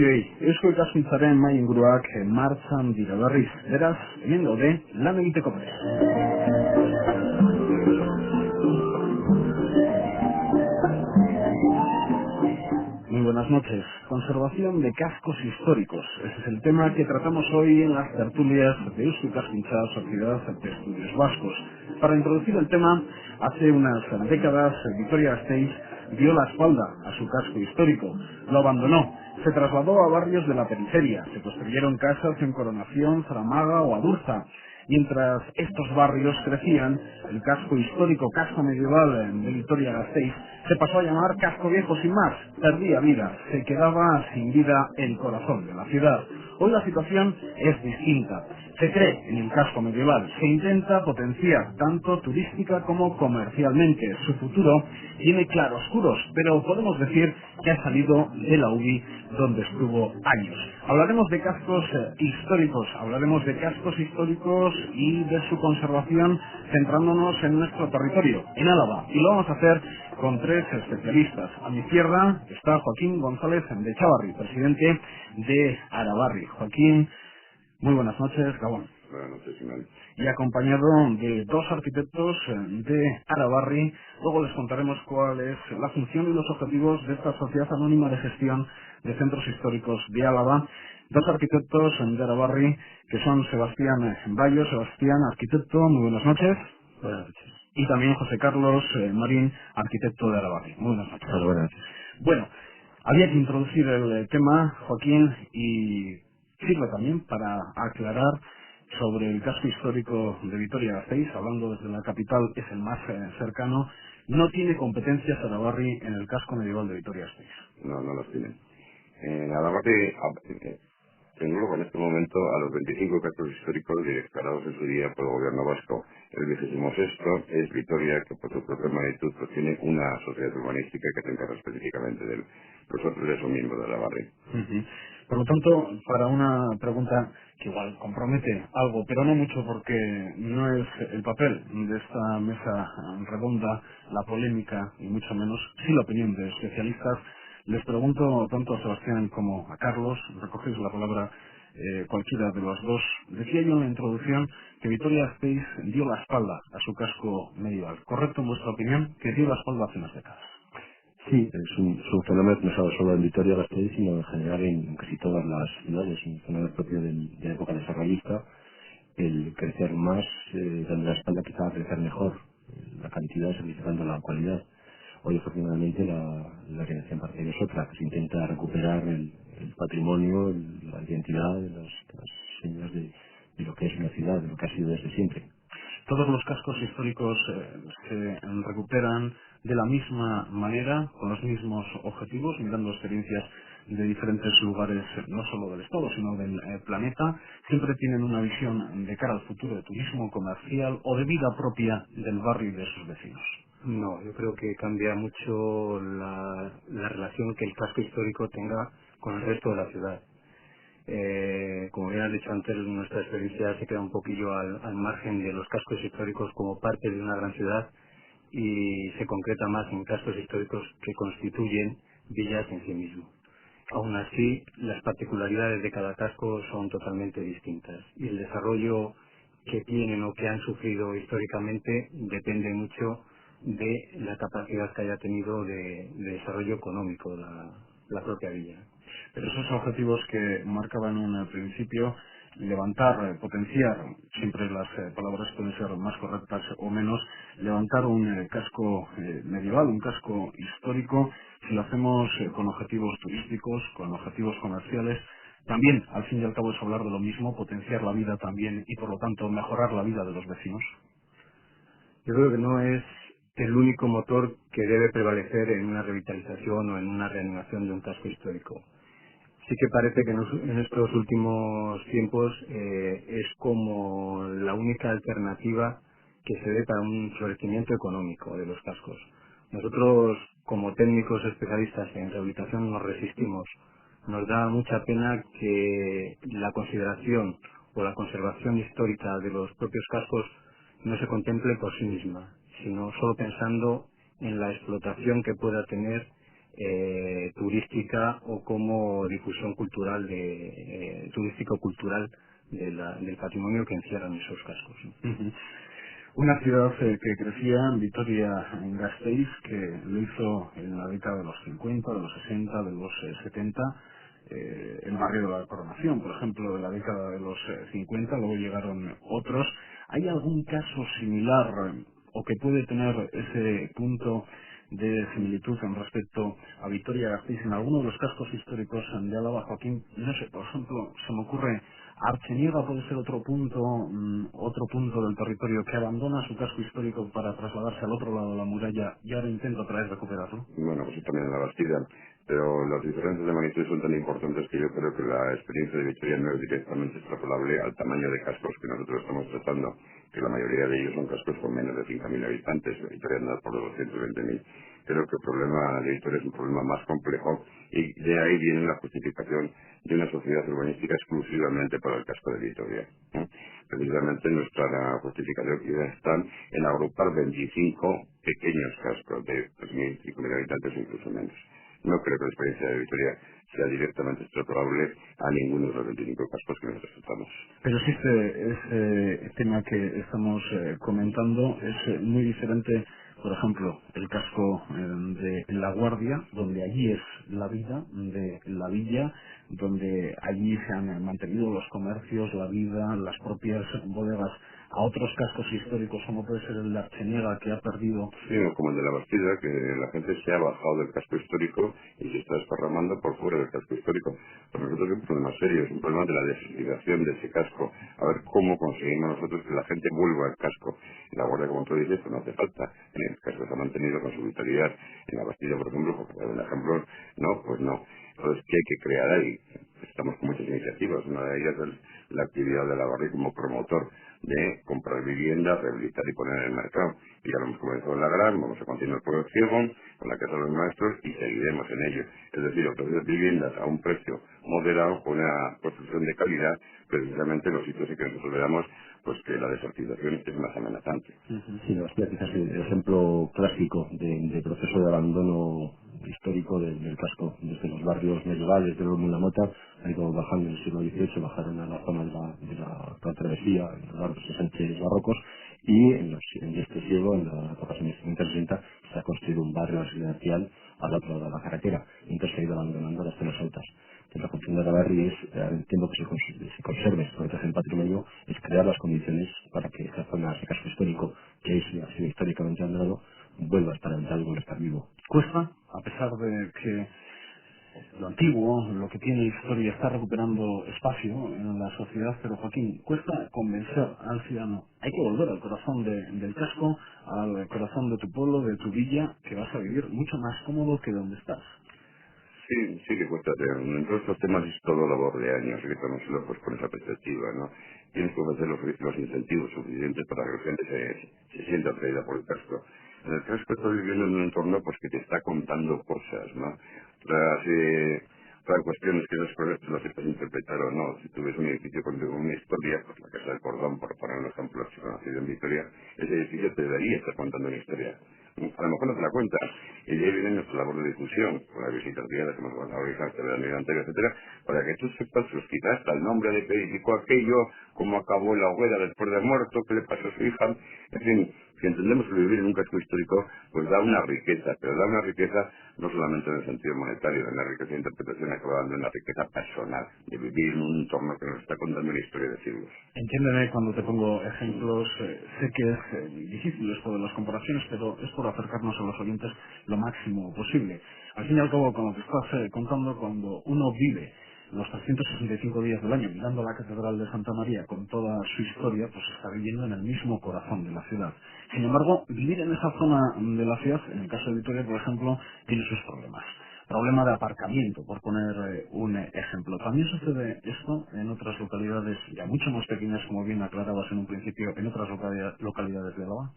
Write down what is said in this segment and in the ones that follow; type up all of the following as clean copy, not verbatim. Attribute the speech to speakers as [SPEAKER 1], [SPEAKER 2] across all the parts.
[SPEAKER 1] guztioi, Eusko Ikaskuntzaren mai inguruak martxan dira berriz, beraz, hemen gaude lan egiteko prest. Muy buenas noches. Conservación de cascos históricos. Ese es el tema que tratamos hoy en las tertulias de Eusko Ikaskuntza, Sociedad de Estudios Vascos. Para introducir el tema, hace unas décadas, Vitoria-Gasteiz dio la espalda a su casco histórico, lo abandonó, se trasladó a barrios de la periferia, se construyeron casas en Coronación, Zaramaga o Adurza. Mientras estos barrios crecían, el casco histórico, casco medieval de Vitoria-Gasteiz, se pasó a llamar casco viejo sin más, perdía vida, se quedaba sin vida el corazón de la ciudad. Hoy la situación es distinta. Se cree en el casco medieval, se intenta potenciar tanto turística como comercialmente. Su futuro tiene claroscuros, pero podemos decir que ha salido de la UBI donde estuvo años. Hablaremos de cascos históricos, hablaremos de cascos históricos y de su conservación centrándonos en nuestro territorio, en Álava, y lo vamos a hacer con tres especialistas. A mi izquierda está Joaquín González de Echavarri, presidente de Arabarri. Joaquín, muy buenas noches, Gabón.
[SPEAKER 2] Buenas noches, Simón.
[SPEAKER 1] Y acompañado de dos arquitectos de Arabarri. Luego les contaremos cuál es la función y los objetivos de esta Sociedad Anónima de Gestión de Centros Históricos de Álava. Dos arquitectos de Arabarri, que son Sebastián Bayo. Sebastián, arquitecto, muy buenas noches.
[SPEAKER 3] Buenas noches.
[SPEAKER 1] Y también José Carlos Marín, arquitecto de Arabarri. Muy buenas noches.
[SPEAKER 3] Hola, buenas noches.
[SPEAKER 1] Bueno, había que introducir el tema, Joaquín, y sirve también para aclarar sobre el casco histórico de Vitoria-Gasteiz, hablando desde la capital, es el más cercano. No tiene competencias Arabarri en el casco medieval de Vitoria-Gasteiz.
[SPEAKER 2] No, no los tienen. Arabarri tenemos en este momento a los 25 cascos históricos declarados en su día por el gobierno vasco. El 26º es Vitoria, que por su propia magnitud pues, tiene una sociedad urbanística que se encarga específicamente de él. Nosotros ya somos miembros de Arabarri.
[SPEAKER 1] Por lo tanto, para una pregunta que igual compromete algo, pero no mucho porque no es el papel de esta mesa redonda, la polémica y mucho menos, sí la opinión de especialistas, les pregunto tanto a Sebastián como a Carlos, recogéis la palabra cualquiera de los dos. Decía yo en la introducción que Vitoria-Gasteiz dio la espalda a su casco medieval. ¿Correcto en vuestra opinión? Que dio la espalda hace unas décadas.
[SPEAKER 3] Sí, es un fenómeno que no solo en Vitoria-Gasteiz, sino en general en casi todas las ciudades, un fenómeno propio de la época desarrollista, el crecer más, dando la espalda quizá a crecer mejor, la cantidad sacrificando la cualidad. Hoy afortunadamente la dirección partidaria es otra, que se intenta recuperar el patrimonio, la identidad de las señas de lo que es una ciudad, de lo que ha sido desde siempre.
[SPEAKER 1] Todos los cascos históricos se recuperan de la misma manera, con los mismos objetivos, mirando experiencias de diferentes lugares, no solo del Estado, sino del planeta. Siempre tienen una visión de cara al futuro de turismo comercial o de vida propia del barrio y de sus vecinos.
[SPEAKER 4] No, yo creo que cambia mucho la relación que el casco histórico tenga con el resto de la ciudad. Como bien has dicho antes, nuestra experiencia se queda un poquillo al margen de los cascos históricos como parte de una gran ciudad y se concreta más en cascos históricos que constituyen villas en sí mismos. Aún así, las particularidades de cada casco son totalmente distintas y el desarrollo que tienen o que han sufrido históricamente depende mucho de la capacidad que haya tenido de desarrollo económico la propia villa.
[SPEAKER 1] Pero esos objetivos que marcaban en un principio, levantar, potenciar, siempre las palabras pueden ser más correctas o menos, levantar un casco medieval, un casco histórico, si lo hacemos con objetivos turísticos, con objetivos comerciales, también, al fin y al cabo, es hablar de lo mismo, potenciar la vida también y, por lo tanto, mejorar la vida de los vecinos.
[SPEAKER 4] Yo creo que no es el único motor que debe prevalecer en una revitalización o en una reanimación de un casco histórico. Sí que parece que en estos últimos tiempos es como la única alternativa que se ve para un florecimiento económico de los cascos. Nosotros, como técnicos especialistas en rehabilitación, nos resistimos. Nos da mucha pena que la consideración o la conservación histórica de los propios cascos no se contemple por sí misma, sino solo pensando en la explotación que pueda tener turística o como difusión cultural turístico-cultural del patrimonio que encierran esos cascos, ¿no?
[SPEAKER 1] Ujú. Una ciudad que crecía, Vitoria-Gasteiz, que lo hizo en la década de los 50, de los 60, de los 70, el barrio de la Coronación, por ejemplo, de la década de los 50, luego llegaron otros. ¿Hay algún caso similar o que puede tener ese punto de similitud en respecto a Vitoria-Gasteiz en alguno de los cascos históricos de Álava, Joaquín? No sé, por ejemplo, se me ocurre Archeniega, puede ser otro punto del territorio que abandona su casco histórico para trasladarse al otro lado de la muralla y ahora intenta otra vez recuperarlo.
[SPEAKER 2] Bueno, pues también en la Bastida, pero las diferencias de magnitud son tan importantes que yo creo que la experiencia de Vitoria no es directamente extrapolable al tamaño de cascos que nosotros estamos tratando, que la mayoría de ellos son cascos con menos de 5.000 habitantes, Vitoria anda por los 220.000. Creo que el problema de Vitoria es un problema más complejo y de ahí viene la justificación de una sociedad urbanística exclusivamente para el casco de Vitoria, ¿eh? Precisamente nuestra justificación está en agrupar 25 pequeños cascos de 3.000, 5.000 habitantes o incluso menos. No creo que la experiencia de Vitoria sea directamente extrapolable a ninguno de los 25 cascos que nosotros tratamos.
[SPEAKER 1] Pero sí, ese tema que estamos comentando es muy diferente, por ejemplo, el casco de La Guardia, donde allí es la vida, de la villa, donde allí se han mantenido los comercios, la vida, las propias bodegas, a otros cascos históricos como puede ser el de Archeniega, que ha perdido.
[SPEAKER 2] Sí, o como el de la Bastida, que la gente se ha bajado del casco histórico y se está desparramando por fuera del casco histórico. Para nosotros es un problema serio, es un problema de la desintegración de ese casco. A ver cómo conseguimos nosotros que la gente vuelva al casco. En La Guardia, como tú dices, pues no hace falta. En el casco se ha mantenido con su vitalidad. En la Bastida, por ejemplo, porque para un ejemplo, no, pues no. Entonces, ¿qué hay que crear ahí? Estamos con muchas iniciativas. Una de ellas es la actividad de la Barri como promotor de comprar viviendas, rehabilitar y poner en el mercado. Y ya lo hemos comenzado en la Gran, vamos a continuar por el Ciego, con la Casa de los Maestros y seguiremos en ello. Es decir, ofrecer viviendas a un precio moderado con una construcción de calidad, precisamente en los sitios en que nosotros veamos pues que la desertización es más amenazante.
[SPEAKER 3] Sí, Bastia quizás es el ejemplo clásico de proceso de abandono histórico del casco, desde los barrios medievales de Olmo y la Mota, ha ido bajando en el siglo XVIII, bajaron a la zona de la Gran Travesía, en los barrios sesentes barrocos, y en este siglo, en la época de 1960, se ha construido un barrio residencial al otro lado de la carretera, y entonces se ha ido abandonando las zonas altas. Entonces, la función de la Barri es, el tiempo que se conserve, se protege el patrimonio, es crear las condiciones para que esa zona, ese casco histórico, que ha sido históricamente abandonado, vuelva a estar habitado, vuelva a estar vivo.
[SPEAKER 1] Cuesta, a pesar de que lo antiguo, lo que tiene historia, está recuperando espacio en la sociedad, pero Joaquín, cuesta convencer al ciudadano. Hay que volver al corazón del casco, al corazón de tu pueblo, de tu villa, que vas a vivir mucho más cómodo que donde estás.
[SPEAKER 2] Sí, sí que cuesta. En todos estos temas es todo labor de años, hay que tomárselo pues con esa perspectiva, ¿no? Tienes que ofrecer los incentivos suficientes para que la gente se sienta atraída por el casco. En el casco estás viviendo en un entorno pues que te está contando cosas, ¿no? Otras cuestiones que no es correcto lo sepas interpretar o no. Si tú ves un edificio con una historia, pues la Casa del Cordón, por poner un ejemplo, si conocido en Vitoria, ese edificio te debería estar contando una historia. A lo mejor no te la cuenta. Y de ahí viene nuestra labor de difusión, con las visitas guiadas que hemos organizado este verano anterior, etcétera, para que tú sepas, pues quizás hasta el nombre de que edificó aquello, cómo acabó la hoguera después de muerto, qué le pasó a su hija. En fin, si entendemos que vivir en un casco histórico, pues da una riqueza, pero da una riqueza no solamente en el sentido monetario, en la riqueza de interpretación, acaba dando una riqueza personal, de vivir en un entorno que nos está contando una historia de siglos.
[SPEAKER 1] Entiéndeme cuando te pongo ejemplos, sé que es difícil esto de las comparaciones, pero es por acercarnos a los oyentes lo máximo posible. Al fin y al cabo, con lo que estás contando, cuando uno vive los 365 días del año mirando la Catedral de Santa María con toda su historia, pues está viviendo en el mismo corazón de la ciudad. Sin embargo, vivir en esa zona de la ciudad, en el caso de Vitoria, por ejemplo, tiene sus problemas. Problema de aparcamiento, por poner un ejemplo. También sucede esto en otras localidades ya mucho más pequeñas, como bien aclarabas en un principio, en otras localidades de Álava.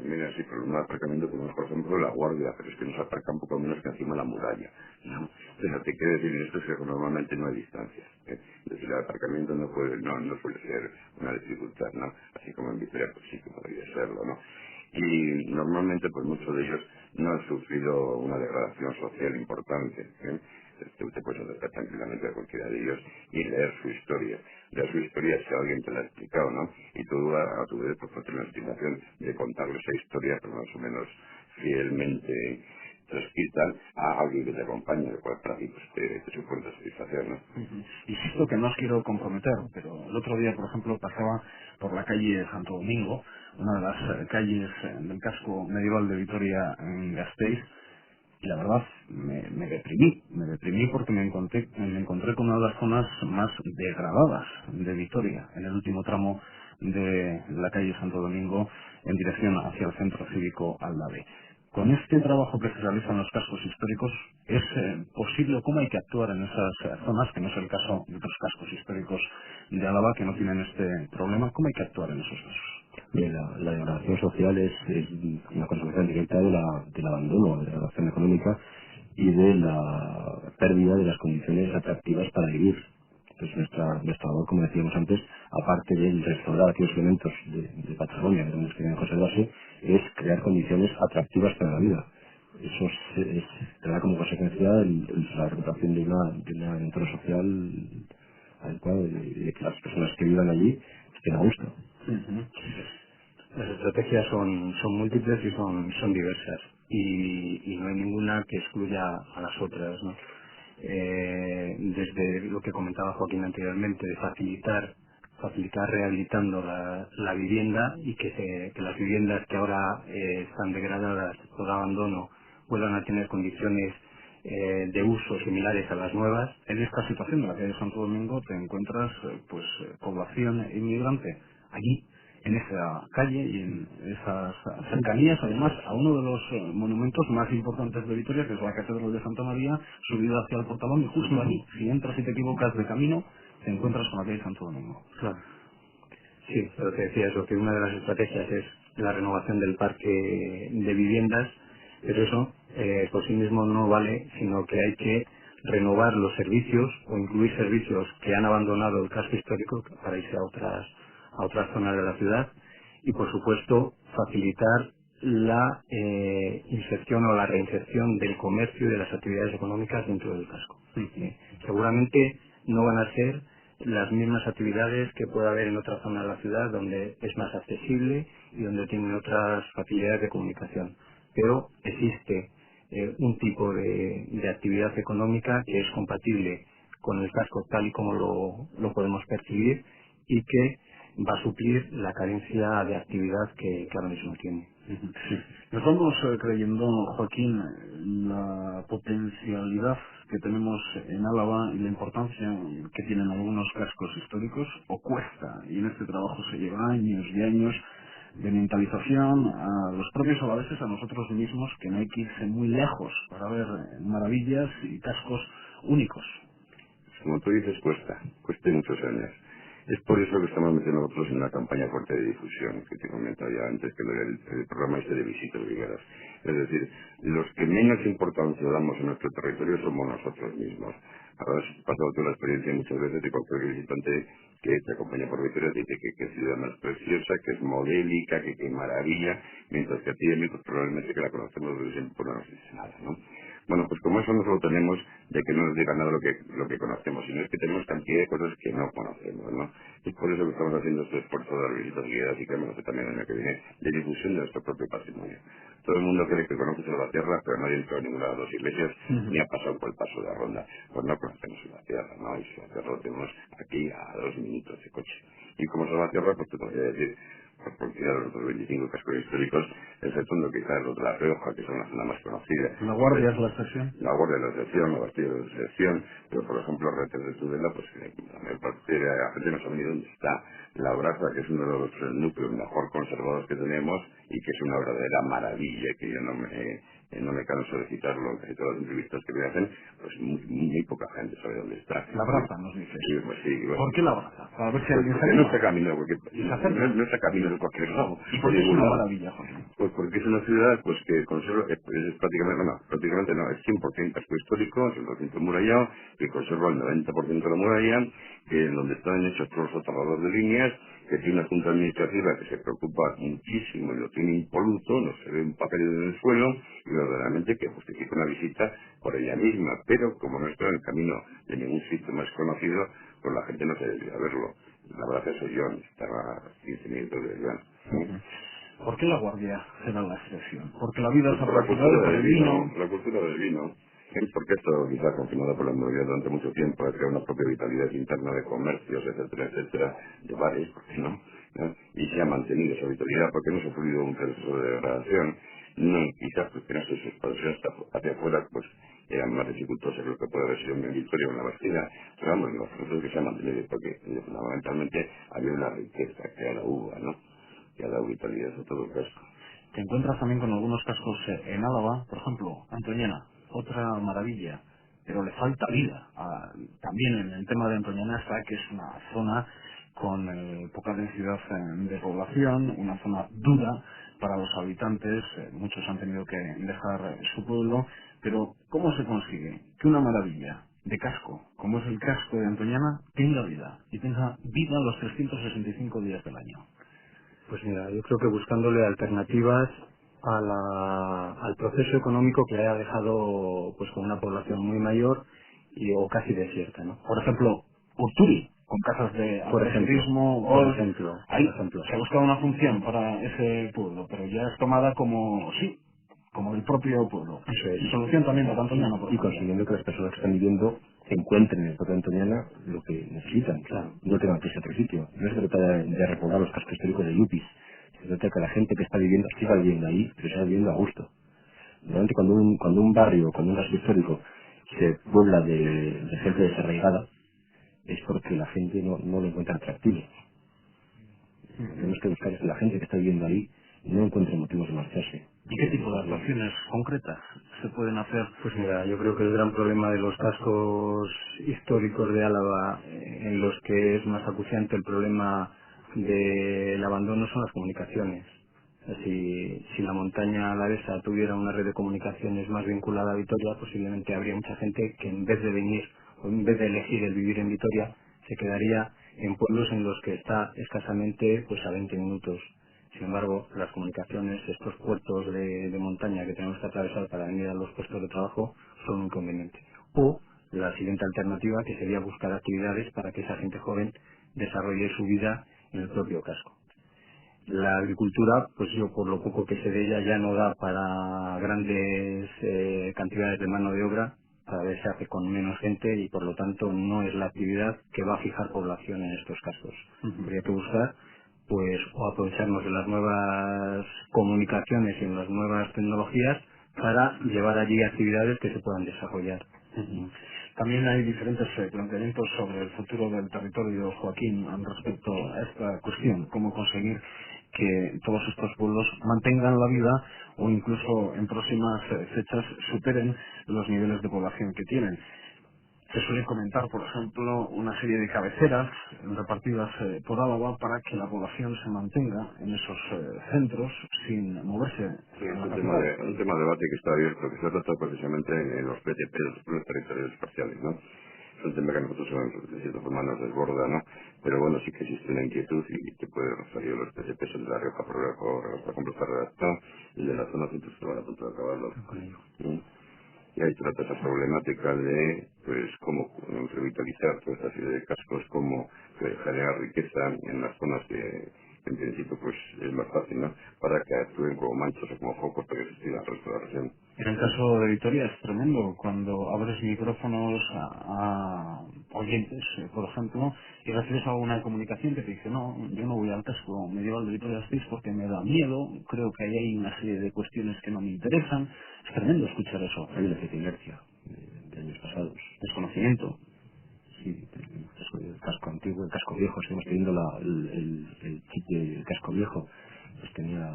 [SPEAKER 2] Mira, sí, problema de aparcamiento tenemos, por ejemplo, la Guardia, pero es que nos aparca un poco menos que encima de la muralla, ¿no? Pero te quiero decir en esto es que normalmente no hay distancias, ¿eh? Es decir, el aparcamiento no suele ser una dificultad, ¿no? Así como en Vitoria, pues sí que podría serlo, ¿no? y normalmente pues muchos de ellos no han sufrido una degradación social importante. Usted puede acercar tranquilamente a cualquiera de ellos y leer su historia. Leer su historia si alguien te la ha explicado, ¿no? Y tú a tu vez pues tener la explicación de contarle esa historia, pero más o menos fielmente transcrita a alguien que te acompañe, lo cual para ti pues, te supone satisfacción, ¿no?
[SPEAKER 1] Insisto que no os quiero comprometer, pero el otro día, por ejemplo, pasaba por la calle Santo Domingo, una de las calles del casco medieval de Vitoria en Gasteiz, y la verdad me deprimí porque me encontré con una de las zonas más degradadas de Vitoria, en el último tramo de la calle Santo Domingo en dirección hacia el centro cívico Aldave. Con este trabajo que se realiza en los cascos históricos, ¿es posible cómo hay que actuar en esas zonas, que no es el caso de otros cascos históricos de Álava que no tienen este problema? ¿Cómo hay que actuar en esos casos?
[SPEAKER 3] Bien, la degradación social es una consecuencia directa del abandono, de la degradación económica y de la pérdida de las condiciones atractivas para vivir. Entonces nuestra labor, como decíamos antes, aparte de restaurar aquellos elementos de patrimonio que tenemos que deben conservarse, es crear condiciones atractivas para la vida. Eso traerá como consecuencia la recuperación de un entorno social adecuado y de que las personas que vivan allí estén a gusto.
[SPEAKER 4] Las estrategias son múltiples y son diversas y no hay ninguna que excluya a las otras, ¿no? Desde lo que comentaba Joaquín anteriormente, de facilitar rehabilitando la vivienda y que las viviendas que ahora están degradadas por abandono vuelvan a tener condiciones de uso similares a las nuevas.
[SPEAKER 1] En esta situación de la calle Santo Domingo te encuentras población inmigrante allí, en esa calle y en esas cercanías, además, a uno de los monumentos más importantes de Vitoria, que es la Catedral de Santa María, subida hacia el Portalón, y justo allí, si entras y te equivocas de camino, te encuentras con la calle Santo Domingo.
[SPEAKER 4] Claro. Sí, pero te decía eso, que una de las estrategias es la renovación del parque de viviendas, pero eso por sí mismo no vale, sino que hay que renovar los servicios o incluir servicios que han abandonado el casco histórico para irse a otras zonas de la ciudad y, por supuesto, facilitar la inserción o la reinserción del comercio y de las actividades económicas dentro del casco. Seguramente no van a ser las mismas actividades que puede haber en otra zona de la ciudad donde es más accesible y donde tienen otras facilidades de comunicación, pero existe un tipo de actividad económica que es compatible con el casco tal y como lo podemos percibir y que va a suplir la carencia de actividad que ahora mismo tiene.
[SPEAKER 1] Sí. Nos vamos creyendo, Joaquín, la potencialidad que tenemos en Álava y la importancia que tienen algunos cascos históricos, o cuesta, y en este trabajo se lleva años y años de mentalización a los propios alaveses, a nosotros mismos, que no hay que irse muy lejos para ver maravillas y cascos únicos.
[SPEAKER 2] Como tú dices, cuesta muchos años. Es por eso que estamos metiendo nosotros en una campaña fuerte de difusión, que te comentaba ya antes, que el programa este de visitas guiadas. Es decir, los que menos importancia damos en nuestro territorio somos nosotros mismos. Habrás pasado tú la experiencia muchas veces de cualquier visitante que te acompaña por Vitoria, te dice que ciudad más preciosa, que es modélica, que qué maravilla, mientras que a ti y a mí pues, probablemente que la conocemos desde siempre, pues no nos dice nada, ¿no? Bueno, pues como eso no solo tenemos de que no nos diga nada lo que conocemos, sino es que tenemos cantidad de cosas que no conocemos, ¿no? Y por eso que estamos haciendo este esfuerzo de las visitas guiadas y que vamos a hacer también el año que viene, de difusión de nuestro propio patrimonio. Todo el mundo cree que conoce Salvatierra, pero nadie entró a ninguna de las dos iglesias, ni ha pasado por el paso de la ronda. Pues no conocemos Salvatierra, ¿no? Y Salvatierra lo tenemos aquí a 2 minutos de coche. Y como Salvatierra, pues te podría decir, por cualquiera de los otros 25 cascos históricos, exceptuando quizás los de La Rioja, que son la zona más conocida.
[SPEAKER 1] ¿La Guardia es la excepción?
[SPEAKER 2] La Guardia de la excepción, la Bastilla de la excepción, pero por ejemplo, Retes de Tudela, pues la mayor parte de la gente no sabe ni dónde está La Braza, que es uno de los núcleos mejor conservados que tenemos y que es una verdadera maravilla, que yo no me canso de citarlo en todas las entrevistas que me hacen, pues muy poca gente sabe dónde está.
[SPEAKER 1] La Braza, nos dice.
[SPEAKER 2] Sí, pues sí. Bueno,
[SPEAKER 1] ¿Por qué La Braza? Para ver si
[SPEAKER 2] pues
[SPEAKER 1] alguien
[SPEAKER 2] porque no está camino, porque no está camino de cualquier lado.
[SPEAKER 1] ¿Y por qué es una maravilla, José?
[SPEAKER 2] Pues porque es una ciudad pues que conserva, es prácticamente no, es 100% casco histórico, es el recinto murallado, que conserva el 90% de la muralla, que en donde están hechos todos los soterradores de líneas, que tiene una junta administrativa que se preocupa muchísimo y lo tiene impoluto, no se ve un papel en el suelo, y verdaderamente que justifica una visita por ella misma, pero como no está en el camino de ningún sitio más conocido, pues la gente no se desvía a verlo. La verdad que soy yo, estaba a 15 minutos de allá.
[SPEAKER 1] ¿Por qué la guardia será la excepción? Porque la vida
[SPEAKER 2] Pues
[SPEAKER 1] se ha
[SPEAKER 2] por la
[SPEAKER 1] practicado
[SPEAKER 2] cultura
[SPEAKER 1] por
[SPEAKER 2] del
[SPEAKER 1] el
[SPEAKER 2] vino,
[SPEAKER 1] vino.
[SPEAKER 2] la cultura del vino. Es porque esto quizá confinado por la movilidad durante mucho tiempo, ha creado una propia vitalidad interna de comercios, etcétera, etcétera, de bares, ¿por qué no? ¿No? Y se ha mantenido esa vitalidad porque no se ha sufrido un proceso de degradación. No, quizás porque no sé, sus expansiones hacia afuera, pues eran más dificultosas que lo que puede haber sido en Victoria o en la Bastida. Pero vamos, los procesos que se han mantenido porque fundamentalmente había una riqueza que era la uva, ¿no? Que ha dado vitalidad a todo el casco.
[SPEAKER 1] Te encuentras también con algunos cascos en Álava, por ejemplo, Antoñana, otra maravilla, pero le falta vida. También en el tema de Antoñana está que es una zona con poca densidad de población, una zona dura para los habitantes, muchos han tenido que dejar su pueblo, pero ¿cómo se consigue que una maravilla de casco, como es el casco de Antoñana, tenga vida y tenga vida los 365 días del año?
[SPEAKER 4] Pues mira, yo creo que buscándole alternativas al proceso económico que haya dejado pues con una población muy mayor o casi desierta, ¿no?
[SPEAKER 1] Por ejemplo, Urturi, con casas de
[SPEAKER 4] Por ejemplo,
[SPEAKER 1] turismo,
[SPEAKER 4] por ejemplo,
[SPEAKER 1] ahí se ha buscado una función para ese pueblo, pero ya es tomada como, sí, como el propio pueblo.
[SPEAKER 4] Eso es.
[SPEAKER 1] Y solución también para Antoniana, por
[SPEAKER 3] Y
[SPEAKER 1] ejemplo.
[SPEAKER 3] consiguiendo que las personas que están viviendo encuentren en el propio Antoniana lo que necesitan,
[SPEAKER 4] Claro.
[SPEAKER 3] no tengan que irse a otro sitio. No se trata de repoblar los cascos históricos de Yupis, se trata de que la gente que está viviendo siga viviendo ahí, pero siga viviendo a gusto. Normalmente cuando un barrio, cuando un casco histórico se puebla de gente desarraigada, es porque la gente no lo encuentra atractivo. Lo que tenemos que buscar es que la gente que está viviendo ahí no encuentre motivos de marcharse.
[SPEAKER 1] ¿Y qué tipo de actuaciones concretas se pueden hacer?
[SPEAKER 4] Pues mira, yo creo que el gran problema de los cascos históricos de Álava, en los que es más acuciante el problema del abandono, son las comunicaciones. Si la montaña alavesa tuviera una red de comunicaciones más vinculada a Vitoria, posiblemente habría mucha gente que en vez de venir o en vez de elegir el vivir en Vitoria, se quedaría en pueblos en los que está escasamente pues a 20 minutos. Sin embargo, las comunicaciones, estos puertos de montaña que tenemos que atravesar para venir a los puestos de trabajo son un inconveniente. O la siguiente alternativa, que sería buscar actividades para que esa gente joven desarrolle su vida en el propio casco. La agricultura, pues yo por lo poco que sé de ella ya no da para grandes cantidades de mano de obra, cada vez se hace con menos gente y por lo tanto no es la actividad que va a fijar población en estos cascos. Habría que buscar pues o aprovecharnos de las nuevas comunicaciones y en las nuevas tecnologías para llevar allí actividades que se puedan desarrollar.
[SPEAKER 1] También hay diferentes planteamientos sobre el futuro del territorio, Joaquín, respecto a esta cuestión, cómo conseguir que todos estos pueblos mantengan la vida o incluso en próximas fechas superen los niveles de población que tienen. Se suele comentar, por ejemplo, una serie de cabeceras repartidas por Álava para que la población se mantenga en esos centros sin moverse
[SPEAKER 2] Sí,
[SPEAKER 1] a
[SPEAKER 2] es
[SPEAKER 1] la
[SPEAKER 2] un
[SPEAKER 1] capital.
[SPEAKER 2] tema de debate que está abierto, que se ha tratado precisamente en los PTP, los territorios parciales, ¿no? Es un tema que a nosotros de cierta forma nos desborda, ¿no? Pero bueno, sí que existe una inquietud y que puede referir los PTP son de la Rioja, por ejemplo, está redactado y de la zona centro se van a punto de acabarlo. ¿Sí? Y ahí trata esa problemática de pues cómo revitalizar toda esta serie de cascos, cómo generar riqueza en las zonas que en principio pues es más fácil, ¿no? Para que actúen como manchos o como focos para que se estire al resto de la región.
[SPEAKER 1] En el caso de Vitoria es tremendo cuando abres micrófonos a oyentes, por ejemplo, y recibes alguna comunicación que te dice, no, yo no voy al casco medieval de Vitoria-Gasteiz porque me da miedo, creo que ahí hay una serie de cuestiones que no me interesan. Es tremendo escuchar eso.
[SPEAKER 3] Hay una cierta inercia de años pasados.
[SPEAKER 1] Desconocimiento.
[SPEAKER 3] Sí, el casco antiguo, el casco viejo, seguimos teniendo el chip del casco viejo, pues tenía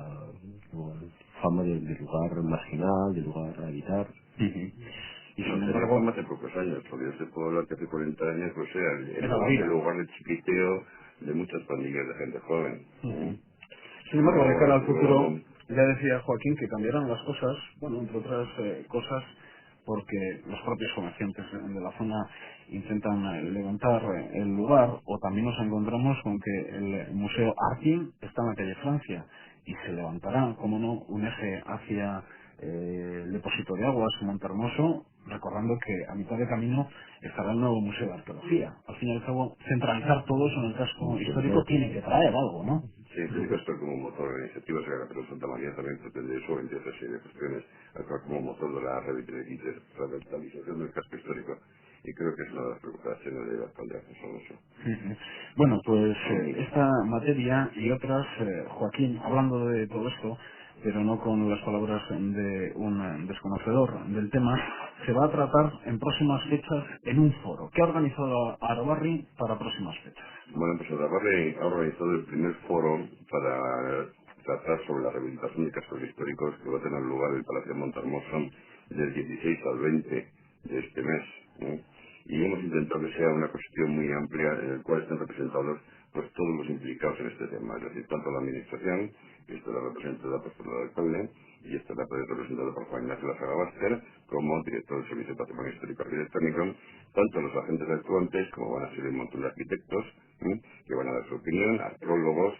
[SPEAKER 3] fama de lugar marginal, de lugar a evitar.
[SPEAKER 1] Y
[SPEAKER 2] No,
[SPEAKER 1] sin
[SPEAKER 2] tenía
[SPEAKER 1] embargo,
[SPEAKER 2] fama hace pocos años, porque yo te puedo hablar que hace 40 años, pues era
[SPEAKER 1] era la vida.
[SPEAKER 2] el lugar de chiquiteo de muchas pandillas de gente joven.
[SPEAKER 1] Sin embargo, de cara al futuro,
[SPEAKER 2] Luego,
[SPEAKER 1] ya decía Joaquín que cambiarán las cosas, bueno, entre otras cosas, porque los propios comerciantes de la zona intentan levantar el lugar, o también nos encontramos con que el Museo Artin está en la calle Francia y se levantará, como no, un eje hacia el depósito de aguas Montehermoso, recordando que a mitad de camino estará el nuevo Museo de Arqueología. Al fin y al cabo, centralizar todo eso en el casco histórico tiene que traer algo, ¿no?
[SPEAKER 2] Sí, el esto como motor de la iniciativa de Santa María también pretende eso, entre otra serie de cuestiones, actuar como motor de la revitalización del casco histórico, y creo que es una de las preocupaciones del alcalde Alfonso.
[SPEAKER 1] Bueno, pues esta materia y otras, Joaquín, hablando de todo esto, pero no con las palabras de un desconocedor del tema, se va a tratar en próximas fechas en un foro. ¿Qué ha organizado Arabarri para próximas fechas?
[SPEAKER 2] Bueno, pues Arabarri ha organizado el primer foro para tratar sobre la rehabilitación de cascos históricos que va a tener lugar en el Palacio de Montehermoso del 16 al 20 de este mes, ¿no? Y hemos intentado que sea una cuestión muy amplia en el cual estén representados pues todos los implicados en este tema, es decir, tanto la administración, que estará representada pues, por el alcalde, y estará representada por Juan Ignacio Lazaga Báster, como director del Servicio de Patrimonio Histórico y Arquitectónico, tanto los agentes actuantes, como van a ser un montón de arquitectos, que van a dar su opinión, arqueólogos,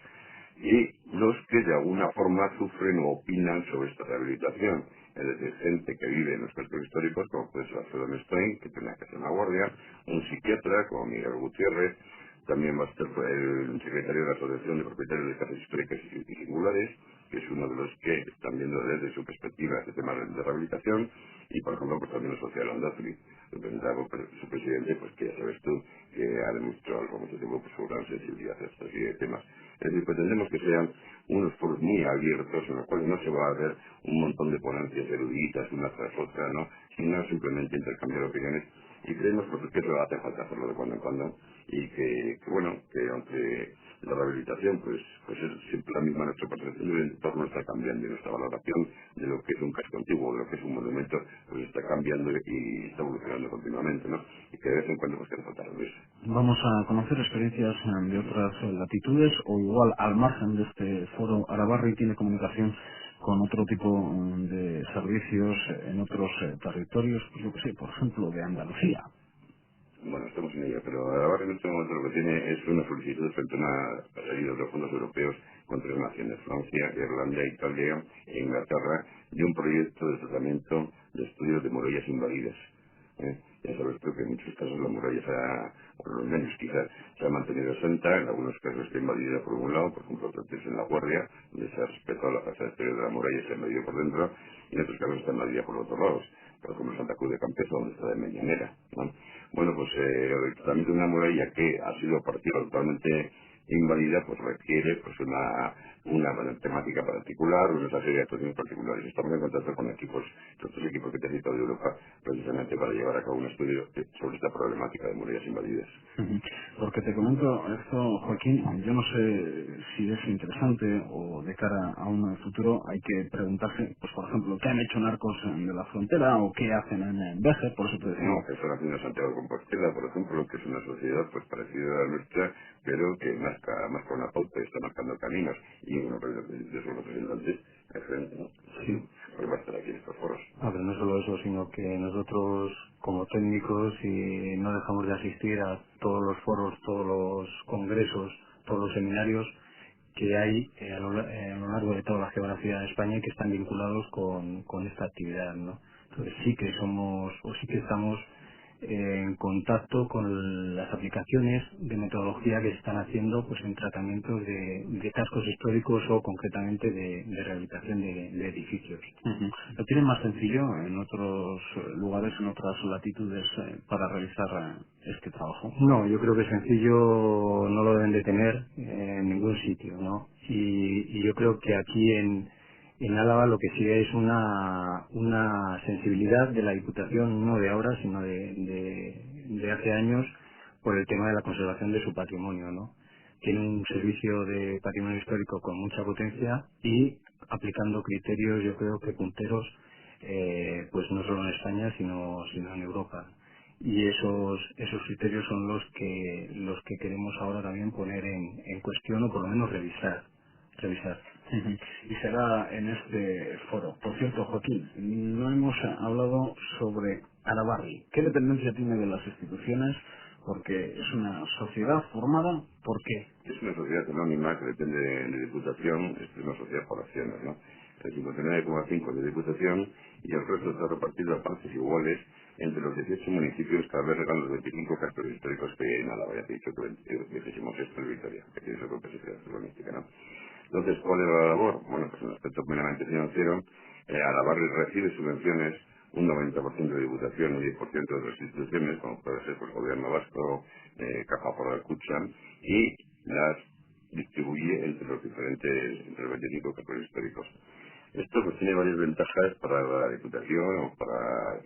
[SPEAKER 2] y los que de alguna forma sufren o opinan sobre esta rehabilitación, es decir, gente que vive en los cascos históricos, como puede ser Alfredo Mestoin, que tiene que hacer una guardia, un psiquiatra, como Miguel Gutiérrez, también va a estar el secretario de la Asociación de Propietarios de Casas Históricas y Singulares, que es uno de los que están viendo desde su perspectiva este tema de rehabilitación, y por ejemplo pues también el social Andazuri, representado por su presidente, pues que ya sabes tú, que ha demostrado al famoso tiempo pues, su gran sensibilidad a esta serie de temas. Es decir, pretendemos que sean unos foros muy abiertos en los cuales no se va a ver un montón de ponencias eruditas una tras otra, ¿no? Sino simplemente intercambiar opiniones, y creemos pues, que eso hace falta hacerlo de cuando en cuando, y que bueno, que aunque la rehabilitación pues es siempre la misma, nuestra percepción del entorno está cambiando, y nuestra valoración de lo que es un casco antiguo, de lo que es un monumento, pues está cambiando y está evolucionando continuamente, ¿no? Y que de vez en cuando pues que hace falta reunirse.
[SPEAKER 1] Vamos a conocer experiencias de otras latitudes, o igual al margen de este foro Arabarri tiene comunicación con otro tipo de servicios en otros territorios, pues yo que sé, por ejemplo, de Andalucía.
[SPEAKER 2] Bueno, estamos en ello, pero ahora en este momento lo que tiene es una solicitud frente a una salida de los fondos europeos con tres naciones, Francia, Irlanda, Italia e Inglaterra, de un proyecto de tratamiento de estudios de murallas inválidas. Ya sabes tú que en muchos casos la muralla por lo menos quizás, se ha mantenido exenta, en algunos casos está invadida por un lado, por ejemplo, en La Guardia, donde se ha respetado la fachada exterior de la muralla y se ha invadido por dentro, y en otros casos está invadida por los otros lados, por ejemplo, Santa Cruz de Campezo, donde está de Medianera, ¿no? Bueno, pues el tratamiento de una muralla que ha sido partida totalmente inválida, pues requiere pues una temática particular, una serie de actuaciones particulares. Estamos en contacto con otros equipos que te he citado de Europa, precisamente para llevar a cabo un estudio sobre esta problemática de murallas invadidas.
[SPEAKER 1] Porque te comento esto, Joaquín, yo no sé si es interesante o de cara a un futuro hay que preguntarse, pues por ejemplo, ¿qué han hecho narcos de la frontera o qué hacen en Béjar? Por eso te decía.
[SPEAKER 2] No, que están haciendo Santiago de Compostela, por ejemplo, que es una sociedad pues parecida a la nuestra, pero que marca una pauta, está marcando caminos, y uno de sus representantes, el gerente, ¿no?
[SPEAKER 4] Sí.
[SPEAKER 2] Pues va a estar aquí en estos foros.
[SPEAKER 4] Pero no solo eso, sino que nosotros como técnicos, si no dejamos de asistir a todos los foros, todos los congresos, todos los seminarios que hay a lo largo de toda la geografía de España y que están vinculados con esta actividad, ¿no? Entonces sí que somos, o sí que estamos en contacto con las aplicaciones de metodología que se están haciendo pues en tratamientos de cascos históricos o concretamente de rehabilitación de edificios.
[SPEAKER 1] ¿Lo tienen más sencillo en otros lugares, en otras latitudes para realizar este trabajo?
[SPEAKER 4] No, yo creo que sencillo no lo deben de tener en ningún sitio, ¿no? Y yo creo que aquí en Álava lo que sí es una sensibilidad de la Diputación, no de ahora, sino de hace años, por el tema de la conservación de su patrimonio, ¿no? Tiene un servicio de patrimonio histórico con mucha potencia y aplicando criterios, yo creo que punteros, pues no solo en España, sino en Europa. Y esos criterios son los que queremos ahora también poner en cuestión, o por lo menos revisar.
[SPEAKER 1] Y será en este foro. Por cierto, Joaquín, no hemos hablado sobre Arabarri, ¿qué dependencia tiene de las instituciones? Porque es una sociedad formada, ¿por qué?
[SPEAKER 2] Es una sociedad anónima que depende de Diputación, es una sociedad por acciones, ¿no? El 59,5 de Diputación y el resto está repartido a partes iguales entre los 18 municipios que albergan los 25 cascos históricos que hay en Álava. Ya te he dicho que decimos esto en Vitoria, que tiene su propia sociedad urbanística, ¿no? Entonces, ¿cuál es la labor? Bueno, pues en el aspecto meramente financiero, Arabarri recibe subvenciones un 90% de Diputación y 10% de otras instituciones, como puede ser pues, el Gobierno Vasco, Caja Foral Kutxa, y las distribuye entre los 25 cascos históricos. Esto pues tiene varias ventajas para la Diputación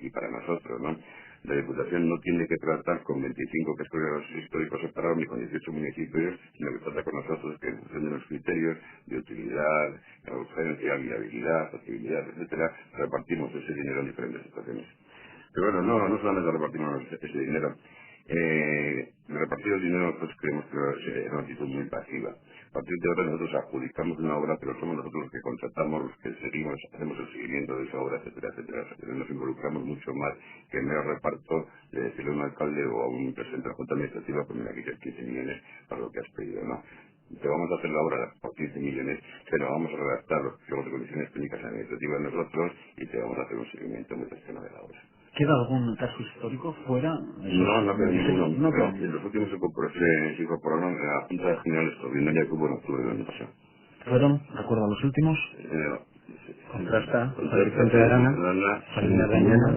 [SPEAKER 2] y para nosotros, ¿no? La Diputación no tiene que tratar con 25 cascos históricos separados ni con 18 municipios, sino que trata con nosotros que en función de los criterios de utilidad, urgencia, viabilidad, factibilidad, etcétera, repartimos ese dinero en diferentes situaciones. Pero bueno, no solamente repartimos ese dinero. Repartir el dinero nosotros creemos que es una actitud muy pasiva. A partir de ahora nosotros adjudicamos una obra, pero somos nosotros los que contratamos, los que seguimos, hacemos el seguimiento de esa obra, etcétera, etcétera. O sea, nos involucramos mucho más que en mero reparto de decirle a un alcalde o a un presidente de la Junta Administrativa, pues mira, aquí tienes 15 millones para lo que has pedido, ¿no? Te vamos a hacer la obra por 15 millones, pero vamos a redactar los pliegos de condiciones técnicas administrativas nosotros y te vamos a hacer un seguimiento muy cercano de la obra.
[SPEAKER 1] ¿Queda algún caso histórico fuera?
[SPEAKER 2] No queda ninguno.
[SPEAKER 1] No queda
[SPEAKER 2] En los últimos se incorporaron a la Junta General Extraordinaria que hubo en octubre del año pasado.
[SPEAKER 1] ¿Fueron? ¿Recuerda los últimos?
[SPEAKER 4] Contrasta, Vicente de Arana, Salinas de Añana,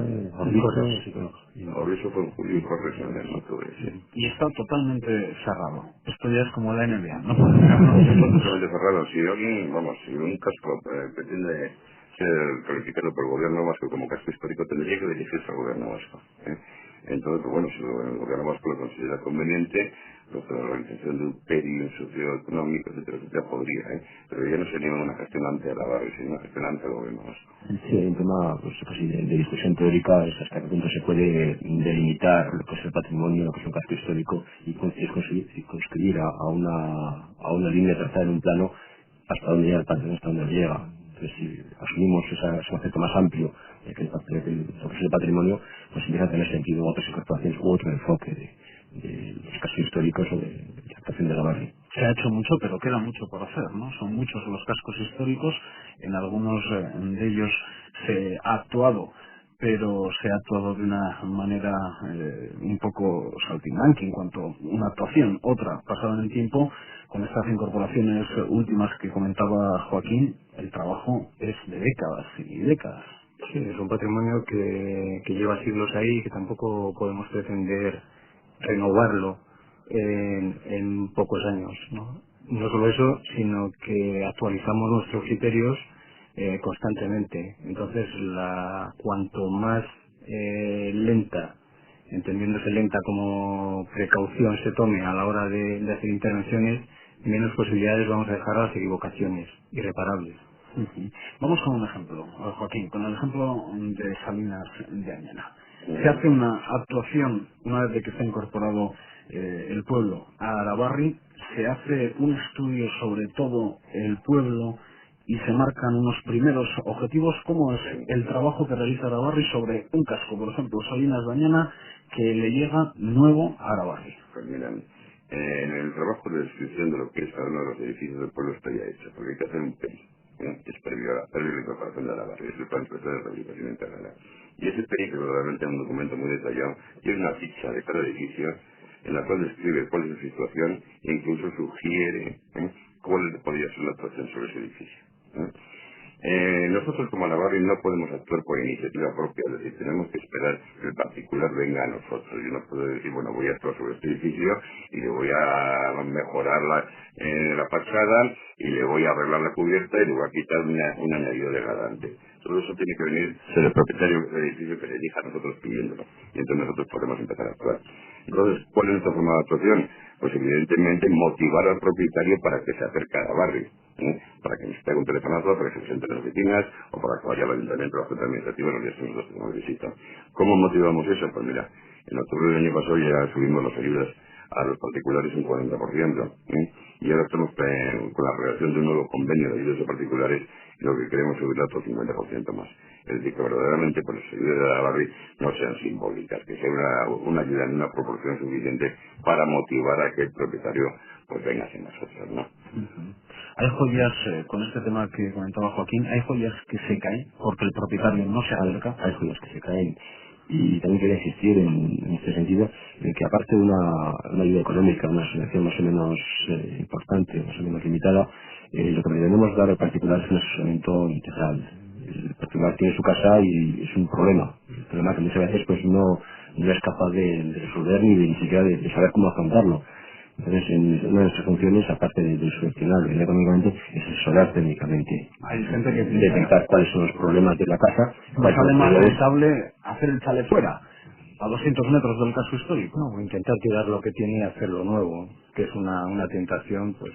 [SPEAKER 2] Orbiso fue en julio y Corres en octubre, sí.
[SPEAKER 1] Y está totalmente cerrado. Esto ya es como la NBA, ¿no?
[SPEAKER 2] Totalmente cerrado. Si alguien, si un casco pretende ser calificado por el gobierno vasco como casco histórico, tendría que dirigirse al gobierno vasco, ¿eh? Entonces, pues bueno, si el gobierno vasco lo considera conveniente, pues la organización de un PERI, un socioeconómico, etcétera, etcétera, podría, pero ya no sería una gestión ante la barra, sino una gestión ante el gobierno vasco.
[SPEAKER 3] Sí, hay un tema pues, casi de discusión teórica, es hasta qué punto se puede delimitar lo que es el patrimonio, lo que es un casco histórico, y construir a una línea trazada en un plano hasta donde llega el patrimonio, hasta donde llega. Entonces, si asumimos ese concepto más amplio de que lo que es el patrimonio, pues empieza a tener sentido otras incorporaciones u otro enfoque de los cascos históricos o de la actuación de la barrio.
[SPEAKER 1] Se ha hecho mucho, pero queda mucho por hacer, ¿no? Son muchos los cascos históricos, en algunos de ellos se ha actuado, pero se ha actuado de una manera un poco saltimbanqui en cuanto a una actuación. Otra, pasada en el tiempo, con estas incorporaciones últimas que comentaba Joaquín, el trabajo es de décadas y décadas.
[SPEAKER 4] Sí, es un patrimonio que lleva siglos ahí y que tampoco podemos pretender renovarlo en pocos años, ¿no? No solo eso, sino que actualizamos nuestros criterios constantemente. Entonces, cuanto más lenta, entendiéndose lenta como precaución se tome a la hora de hacer intervenciones, menos posibilidades vamos a dejar a las equivocaciones irreparables.
[SPEAKER 1] Vamos con un ejemplo, Joaquín, con el ejemplo de Salinas de Añana. Se hace una actuación, una vez de que está incorporado el pueblo a Arabarri, se hace un estudio sobre todo el pueblo y se marcan unos primeros objetivos. ¿Cómo es el trabajo que realiza Arabarri sobre un casco, por ejemplo, Salinas de Añana, que le llega nuevo a Arabarri?
[SPEAKER 2] Pues miren, en el trabajo de descripción de lo que es cada uno de los edificios del pueblo está ya hecho, porque hay que hacer un PERI, es previo a la incorporación de Arabarri, es el plan especial de rehabilitación integral. Y ese PERI, que realmente es un documento muy detallado, tiene una ficha de cada edificio en la cual describe cuál es su situación e incluso sugiere cuál podría ser la actuación sobre ese edificio. Nosotros como Arabarri no podemos actuar por iniciativa propia, es decir, tenemos que esperar que el particular venga a nosotros. Yo no puedo decir, bueno, voy a actuar sobre este edificio y le voy a mejorar la fachada y le voy a arreglar la cubierta y le voy a quitar un añadido degradante. Todo eso tiene que venir ser el propietario del edificio que le elija a nosotros pidiéndolo, y entonces nosotros podemos empezar a actuar. Entonces, ¿cuál es nuestra forma de actuación? Pues evidentemente motivar al propietario para que se acerque a Arabarri, para que nos pegue un telefonazo, para que se presente en las oficinas o para que vaya al ayuntamiento o a la Junta Administrativa en los días que nosotros tenemos visita. ¿Cómo motivamos eso? Pues mira, en octubre del año pasado ya subimos las ayudas a los particulares un 40%, y ahora estamos con la redacción de un nuevo convenio de ayudas a particulares lo que queremos es subirlo otro 50% más. Es decir, que verdaderamente por el servicio de la barri no sean simbólicas, que sea una ayuda en una proporción suficiente para motivar a que el propietario pues venga sin nosotros, ¿no?
[SPEAKER 1] Hay joyas, con este tema que comentaba Joaquín, hay joyas que se caen porque el propietario no se acerca.
[SPEAKER 3] Hay joyas que se caen. Y también quería insistir en este sentido, en que aparte de una ayuda económica, una subvención más o menos importante, más o menos limitada, lo que le debemos dar al particular es un asesoramiento integral. El particular tiene su casa y es un problema. El problema que muchas veces pues no es capaz de resolver ni siquiera de saber cómo afrontarlo. Entonces, una de nuestras funciones, aparte de subvencionar económicamente, es asesorar técnicamente.
[SPEAKER 1] Hay gente que
[SPEAKER 3] detectar cuáles son los problemas de la casa.
[SPEAKER 1] Nos sale más rentable hacer el chalet fuera, a 200 metros del casco histórico.
[SPEAKER 4] No, intentar tirar lo que tiene y hacerlo nuevo, que es una tentación pues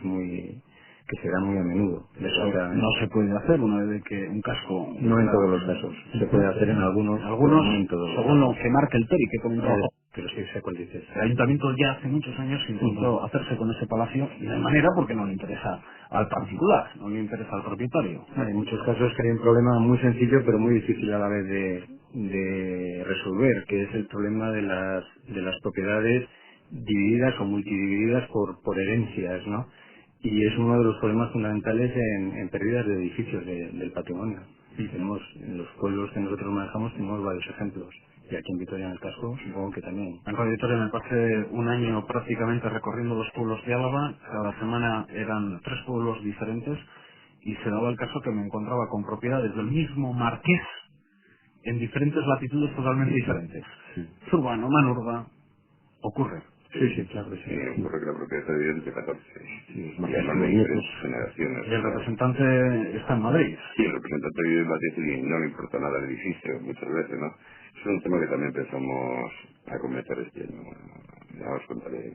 [SPEAKER 4] que se da muy a menudo.
[SPEAKER 1] Eso no se puede hacer una vez que un casco...
[SPEAKER 4] No en todos los casos. Se puede hacer en algunos, no en todos.
[SPEAKER 1] Según lo que marca el TERI, que comentaba.
[SPEAKER 4] Pero sí sé cuál dices.
[SPEAKER 1] El ayuntamiento ya hace muchos años intentó hacerse con ese palacio y de manera porque no le interesa al particular, no le interesa al propietario.
[SPEAKER 4] Hay muchos casos que hay un problema muy sencillo pero muy difícil a la vez de resolver, que es el problema de las propiedades divididas o multidivididas por herencias, ¿no? Y es uno de los problemas fundamentales en pérdidas de edificios del patrimonio. Tenemos, en los pueblos que nosotros manejamos, tenemos varios ejemplos. Y aquí en Vitoria, en el casco, supongo que también.
[SPEAKER 1] En Radio Vitoria me pasé un año prácticamente recorriendo los pueblos de Álava. Cada semana eran 3 pueblos diferentes y se daba el caso que me encontraba con propiedades del mismo marqués en diferentes latitudes totalmente diferentes. Zurbano, Manurba, ocurre.
[SPEAKER 4] Sí, claro que sí.
[SPEAKER 2] Ocurre que la propiedad está dividida entre 14.
[SPEAKER 3] Sí,
[SPEAKER 2] y además de diferentes generaciones.
[SPEAKER 1] Y el representante está en Madrid.
[SPEAKER 2] Sí, el representante vive en Madrid y no le importa nada el edificio, muchas veces, ¿no? Es un tema que también pensamos acometer este año. Ya os contaré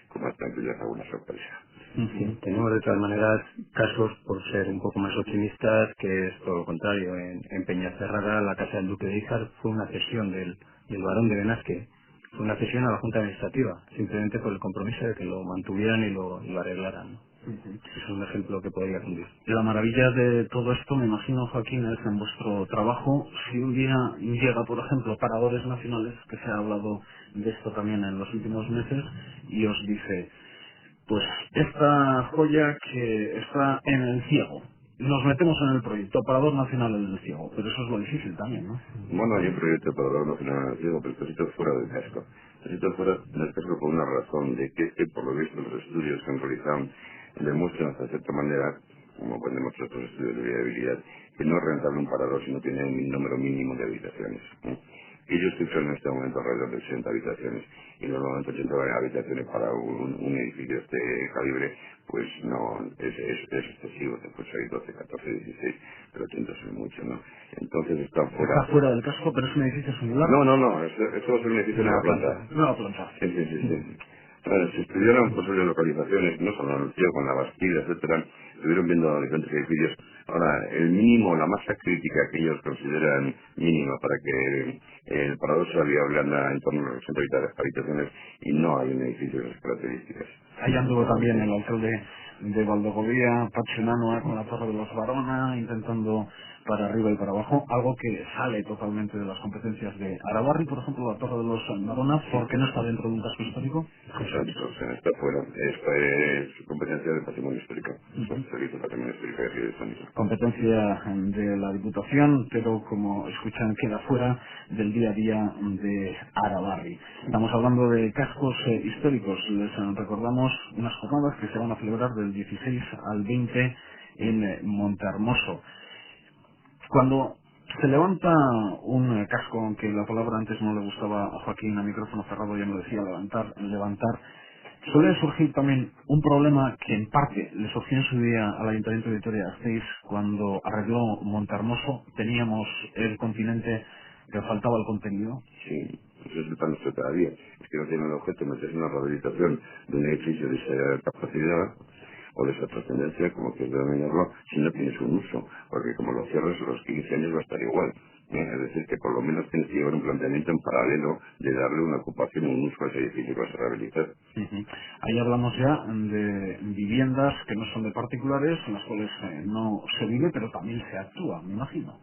[SPEAKER 2] con más tranquilidad alguna sorpresa.
[SPEAKER 4] Sí, tenemos de todas maneras casos, por ser un poco más optimistas, que es todo lo contrario. En Peñacerrada, la casa del Duque de Izar fue una cesión del barón de Benasque. Fue una cesión a la Junta Administrativa, simplemente por el compromiso de que lo mantuvieran y lo arreglaran. Es un ejemplo que podría cumplir.
[SPEAKER 1] La maravilla de todo esto, me imagino, Joaquín, es en vuestro trabajo. Si un día llega, por ejemplo, Paradores Nacionales, que se ha hablado de esto también en los últimos meses, y os dice, pues esta joya que está en el ciego, nos metemos en el proyecto Parador Nacional en el ciego, pero eso es lo difícil también, ¿no?
[SPEAKER 2] Bueno, hay un proyecto de Parador Nacional en el ciego, pero necesito fuera del casco. Necesito fuera del casco por una razón, de que es que por lo visto los estudios que han realizado demuestran hasta cierta manera, como pueden demostrar otros estudios de viabilidad, que no es rentable un parador si no tiene un número mínimo de habitaciones. Ellos sufren en este momento alrededor de 80 habitaciones y normalmente 80 habitaciones para un edificio de este calibre pues no es excesivo, después hay 12, 14, 16, pero 80 es mucho, ¿no? Entonces están fuera.
[SPEAKER 1] Está fuera del casco, pero es un edificio singular.
[SPEAKER 2] No, esto va a ser un edificio de la planta.
[SPEAKER 1] Nueva planta.
[SPEAKER 2] Sí. Se estudiaron posibles localizaciones, no solo en el cielo, con la Bastilla, etcétera, estuvieron viendo diferentes edificios. Ahora, el mínimo, la masa crítica que ellos consideran mínima para que el parador sea viable anda en torno a los 80 habitaciones y no hay un edificio de esas características.
[SPEAKER 1] Ahí anduvo también el alcalde de Valdegovía, Pachinanoa, con la Torre de los Barona, intentando para arriba y para abajo, algo que sale totalmente de las competencias de Arabarri, por ejemplo, la Torre de los Barona, porque no está dentro de un casco histórico.
[SPEAKER 2] Exacto, está fuera. Esta es competencia del patrimonio histórico. El servicio de patrimonio histórico de aquí de San Miguel.
[SPEAKER 1] Competencia de la Diputación, pero como escuchan, queda fuera del día a día de Arabarri. Estamos hablando de cascos históricos. Les recordamos unas jornadas que se van a celebrar del 16 al 20 en Montehermoso. Cuando se levanta un casco, aunque la palabra antes no le gustaba a Joaquín, a micrófono cerrado ya me decía levantar, suele surgir también un problema que en parte le surgió en su día al Ayuntamiento de Vitoria-Gasteiz cuando arregló Montehermoso. Teníamos el continente que faltaba el contenido.
[SPEAKER 2] Sí, eso es el plan nuestro todavía. Es que no tiene un objeto meterse en una rehabilitación de un edificio de esa capacidad o de esa trascendencia, como quieras denominarlo, si no tienes un uso, porque como lo cierres a los 15 años va a estar igual. Es decir, que por lo menos tiene que llevar un planteamiento en paralelo de darle una ocupación, un uso a ese edificio que vas a rehabilitar.
[SPEAKER 1] Ahí hablamos ya de viviendas que no son de particulares, en las cuales no se vive, pero también se actúa, me imagino.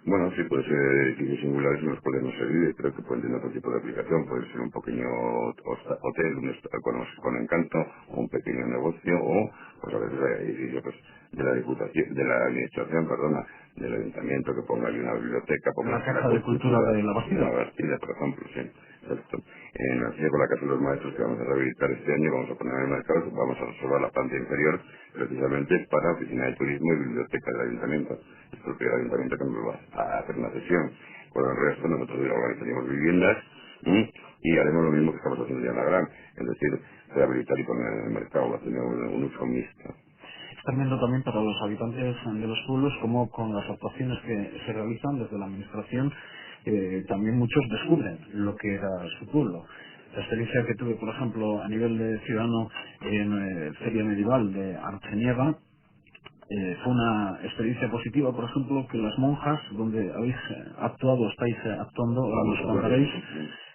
[SPEAKER 2] Bueno, sí, puede ser edificios singulares en los cuales no se vive, pero que pueden tener otro tipo de aplicación. Puede ser un pequeño hotel con encanto, o un pequeño negocio, o pues a veces hay edificios pues, de la Diputación, de la Administración, perdona, del Ayuntamiento que ponga ahí una biblioteca, ponga
[SPEAKER 1] La Casa de Cultura de la
[SPEAKER 2] de la
[SPEAKER 1] Bastida.
[SPEAKER 2] Bastida, por ejemplo, sí. Exacto. En la silla con la Casa de los Maestros que vamos a rehabilitar este año, vamos a poner en el mercado, vamos a resolver la planta inferior precisamente para oficina de turismo y biblioteca del Ayuntamiento. Es porque el Ayuntamiento que nos va a hacer una sesión. Por el resto, nosotros organizaremos viviendas y haremos lo mismo que estamos haciendo ya en la Gran, es decir, rehabilitar y poner en el mercado, va a tener un uso mixto.
[SPEAKER 1] Están viendo también para los habitantes de los pueblos cómo con las actuaciones que se realizan desde la administración también muchos descubren lo que era su pueblo. La experiencia que tuve, por ejemplo, a nivel de ciudadano en Feria Medieval de Archeniega fue una experiencia positiva, por ejemplo, que las monjas, donde habéis actuado, estáis actuando, ahora nos contaréis,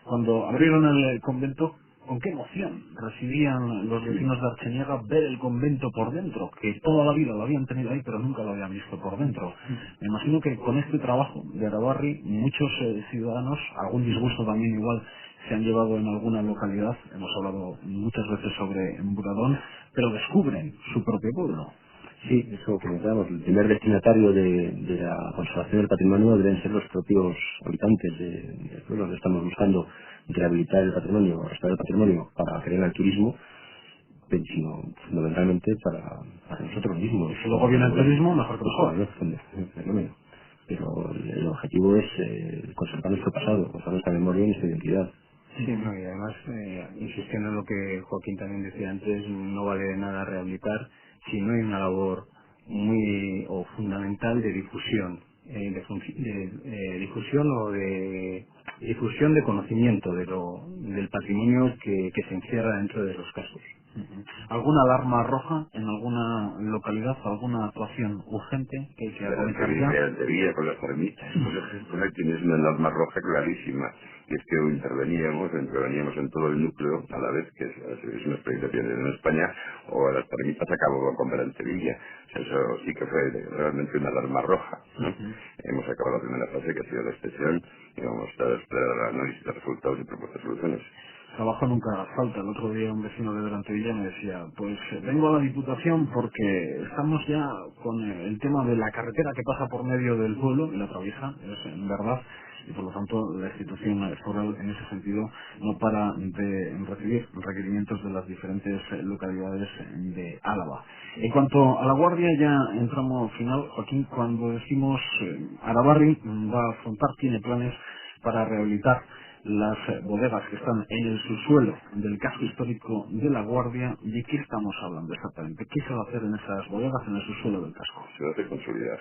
[SPEAKER 1] cuando abrieron el convento, con qué emoción recibían los vecinos de Archeniega ver el convento por dentro, que toda la vida lo habían tenido ahí, pero nunca lo habían visto por dentro. Me imagino que con este trabajo de Arabarri, muchos ciudadanos, algún disgusto también igual, se han llevado en alguna localidad, hemos hablado muchas veces sobre Buradón, pero descubren su propio pueblo.
[SPEAKER 3] Sí, eso comentábamos. El primer destinatario de la conservación del patrimonio deben ser los propios habitantes del pueblo. Estamos buscando rehabilitar el patrimonio, restaurar el patrimonio para crear el turismo, pero sino fundamentalmente para nosotros mismos.
[SPEAKER 1] Si luego viene el turismo, mejor que mejor.
[SPEAKER 3] Fenómeno. Pero el objetivo es conservar nuestro pasado, conservar nuestra memoria y nuestra identidad.
[SPEAKER 4] Sí, no, y además, insistiendo en lo que Joaquín también decía antes, no vale de nada rehabilitar si no hay una labor muy o fundamental de difusión, difusión o de difusión de conocimiento del patrimonio que se encierra dentro de los cascos.
[SPEAKER 1] ¿Alguna alarma roja en alguna localidad, alguna actuación urgente que hay que acometer ya?
[SPEAKER 2] Delantevilla con las ermitas, pues ahí tienes una alarma roja clarísima, y es que interveníamos en todo el núcleo a la vez, que es una experiencia que en España, o las ermitas acabó con Delantevilla. O sea, eso sí que fue realmente una alarma roja, ¿no? Hemos acabado la primera fase, que ha sido la extensión, y vamos a esperar el análisis de resultados y propuestas soluciones.
[SPEAKER 1] Trabajo nunca falta. El otro día un vecino de Delantevilla me decía, pues vengo a la Diputación porque estamos ya con el tema de la carretera que pasa por medio del pueblo y la atraviesa, es en verdad, y por lo tanto la institución foral en ese sentido no para de recibir requerimientos de las diferentes localidades de Álava. En cuanto a la Guardia, ya entramos final, Joaquín, cuando decimos Arabarri va a afrontar, tiene planes para rehabilitar las bodegas que están en el subsuelo del casco histórico de La Guardia. ¿De qué estamos hablando exactamente? ¿Qué se va a hacer en esas bodegas en el subsuelo del casco?
[SPEAKER 2] Se va a hacer consolidar.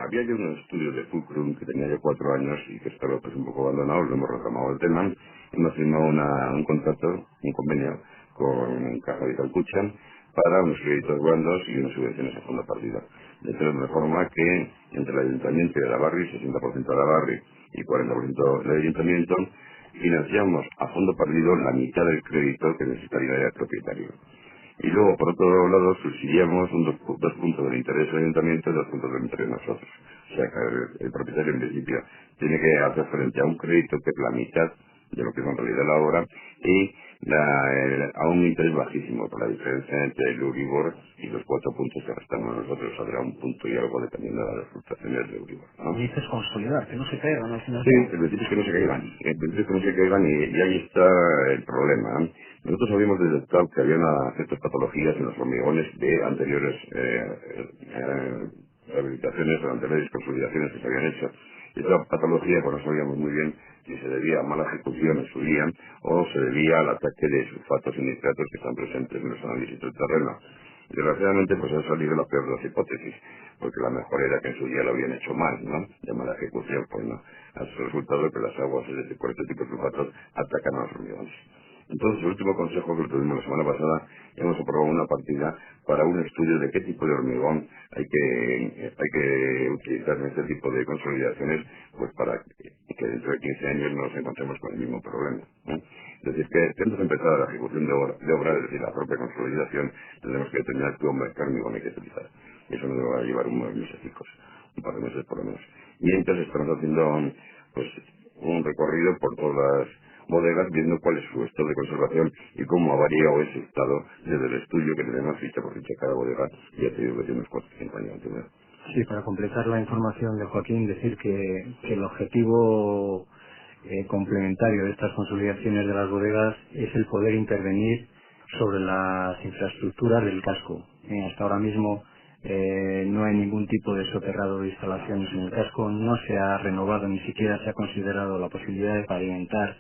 [SPEAKER 2] Había ya un estudio de Fulcrum que tenía ya 4 años y que estaba pues un poco abandonado, lo hemos retomado el tema, hemos firmado un contrato, un convenio con Caja de Calcucha para unos créditos blandos y unas subvenciones a fondo perdido. De tal forma que entre el Ayuntamiento y el Arabarri, 60% de Arabarri y 40% del Ayuntamiento, financiamos a fondo perdido la mitad del crédito que necesitaría el propietario. Y luego, por otro lado, subsidiamos dos puntos del interés del ayuntamiento y 2 puntos del interés de nosotros. O sea que el propietario, en principio, tiene que hacer frente a un crédito que es la mitad de lo que es en realidad la obra y a un interés bajísimo, por la diferencia entre el Euribor y los 4 puntos que restamos nosotros. Habrá un punto y algo dependiendo de las fluctuaciones de Euribor, ¿no?
[SPEAKER 1] Y dices consolidar, que no se caigan al final.
[SPEAKER 2] Sí, el principio es que no se caigan. El principio es que no se caigan y ahí está el problema. Nosotros habíamos detectado que había ciertas patologías en los hormigones de anteriores rehabilitaciones o anteriores consolidaciones que se habían hecho. Y esa patología, pues no sabíamos muy bien si se debía a mala ejecución en su día o se debía al ataque de sulfatos y nitratos que están presentes en los análisis del terreno. Y desgraciadamente pues ha salido la peor de las hipótesis, porque la mejor era que en su día lo habían hecho mal, ¿no? De mala ejecución, pues no. Ha resultado que las aguas por este tipo de sulfatos atacan a los hormigones. Entonces, el último consejo que tuvimos la semana pasada, hemos aprobado una partida para un estudio de qué tipo de hormigón hay que utilizar en este tipo de consolidaciones, pues para que dentro de 15 años no nos encontremos con el mismo problema, ¿eh? Es decir, que antes de empezar la ejecución de obra, es decir, la propia consolidación, tendremos que determinar qué hormigón hay que utilizar. Y eso nos va a llevar unos meses, un par de meses por lo menos. Y entonces estamos haciendo pues un recorrido por todas las bodegas, viendo cuál es su estado de conservación y cómo ha variado ese estado desde el estudio que tenemos ficha por ficha cada bodega, y ya te digo que tiene unos 4 o 5 años. ¿Entiendes?
[SPEAKER 4] Sí, para completar la información de Joaquín, decir que el objetivo complementario de estas consolidaciones de las bodegas es el poder intervenir sobre las infraestructuras del casco. Hasta ahora mismo no hay ningún tipo de soterrado de instalaciones en el casco, no se ha renovado, ni siquiera se ha considerado la posibilidad de pavimentar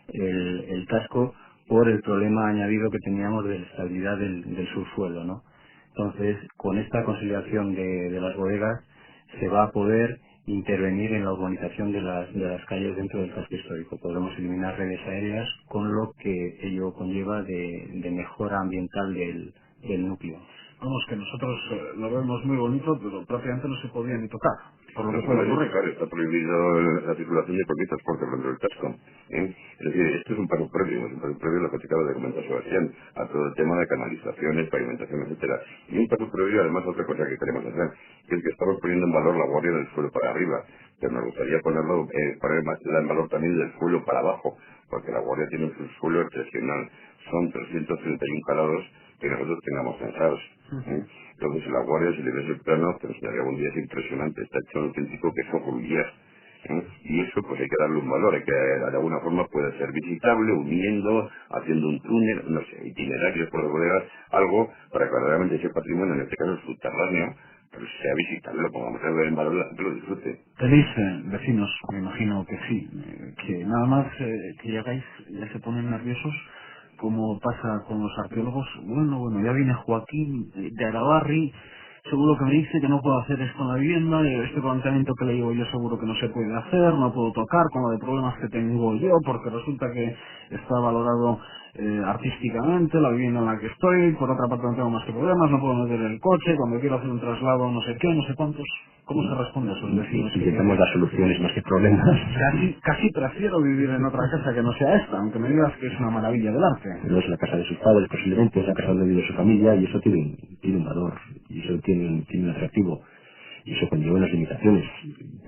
[SPEAKER 4] el casco por el problema añadido que teníamos de la estabilidad del subsuelo, ¿no? Entonces, con esta consolidación de las bodegas se va a poder intervenir en la urbanización de las calles dentro del casco histórico. Podremos eliminar redes aéreas, con lo que ello conlleva de mejora ambiental del núcleo.
[SPEAKER 1] Vamos, que nosotros lo vemos muy bonito, pero prácticamente no se podía ni tocar, por lo
[SPEAKER 2] No
[SPEAKER 1] que
[SPEAKER 2] se
[SPEAKER 1] puede
[SPEAKER 2] puede
[SPEAKER 1] ocurrir.
[SPEAKER 2] tocar, está prohibido la circulación de cualquier transporte dentro del casco, ¿eh? Es decir, esto es un paso previo a lo que te acaba de comentar Sebastián, a todo el tema de canalizaciones, pavimentación, etcétera. Y un paso previo, además, otra cosa que queremos hacer, que es que estamos poniendo en valor la guardia del suelo para arriba, pero nos gustaría poner en valor también del suelo para abajo, porque la guardia tiene un subsuelo excepcional, son 331 calados que nosotros tengamos pensados, ¿eh? Entonces la guardia, si le ves el plano, te enseñaría un día, es impresionante, está hecho un auténtico queso rubier, ¿eh? Y eso pues hay que darle un valor, hay que de alguna forma puede ser visitable, uniendo, haciendo un túnel, no sé, itinerarios por las bodegas, algo para que verdaderamente ese patrimonio, en este caso subterráneo, pues sea visitable, lo pongamos a ver en valor, la gente lo disfrute.
[SPEAKER 1] Tenéis vecinos, me imagino que sí, que nada más que llegáis ya se ponen nerviosos, como pasa con los arqueólogos. Bueno, ya viene Joaquín de Arabarri, seguro que me dice que no puedo hacer esto en la vivienda, este planteamiento que le digo yo seguro que no se puede hacer, no puedo tocar con lo de problemas que tengo yo, porque resulta que está valorado artísticamente la vivienda en la que estoy, por otra parte no tengo más que problemas, no puedo meter el coche, cuando quiero hacer un traslado no sé qué, no sé cuántos. ¿Cómo se responde a esos vecinos?
[SPEAKER 3] Intentamos dar soluciones más que problemas.
[SPEAKER 1] Casi prefiero vivir en otra casa que no sea esta, aunque me digas que es una maravilla del arte.
[SPEAKER 3] No es la casa de sus padres, posiblemente es la casa donde vive su familia, y eso tiene un valor, y eso tiene un atractivo, y eso conlleva unas limitaciones.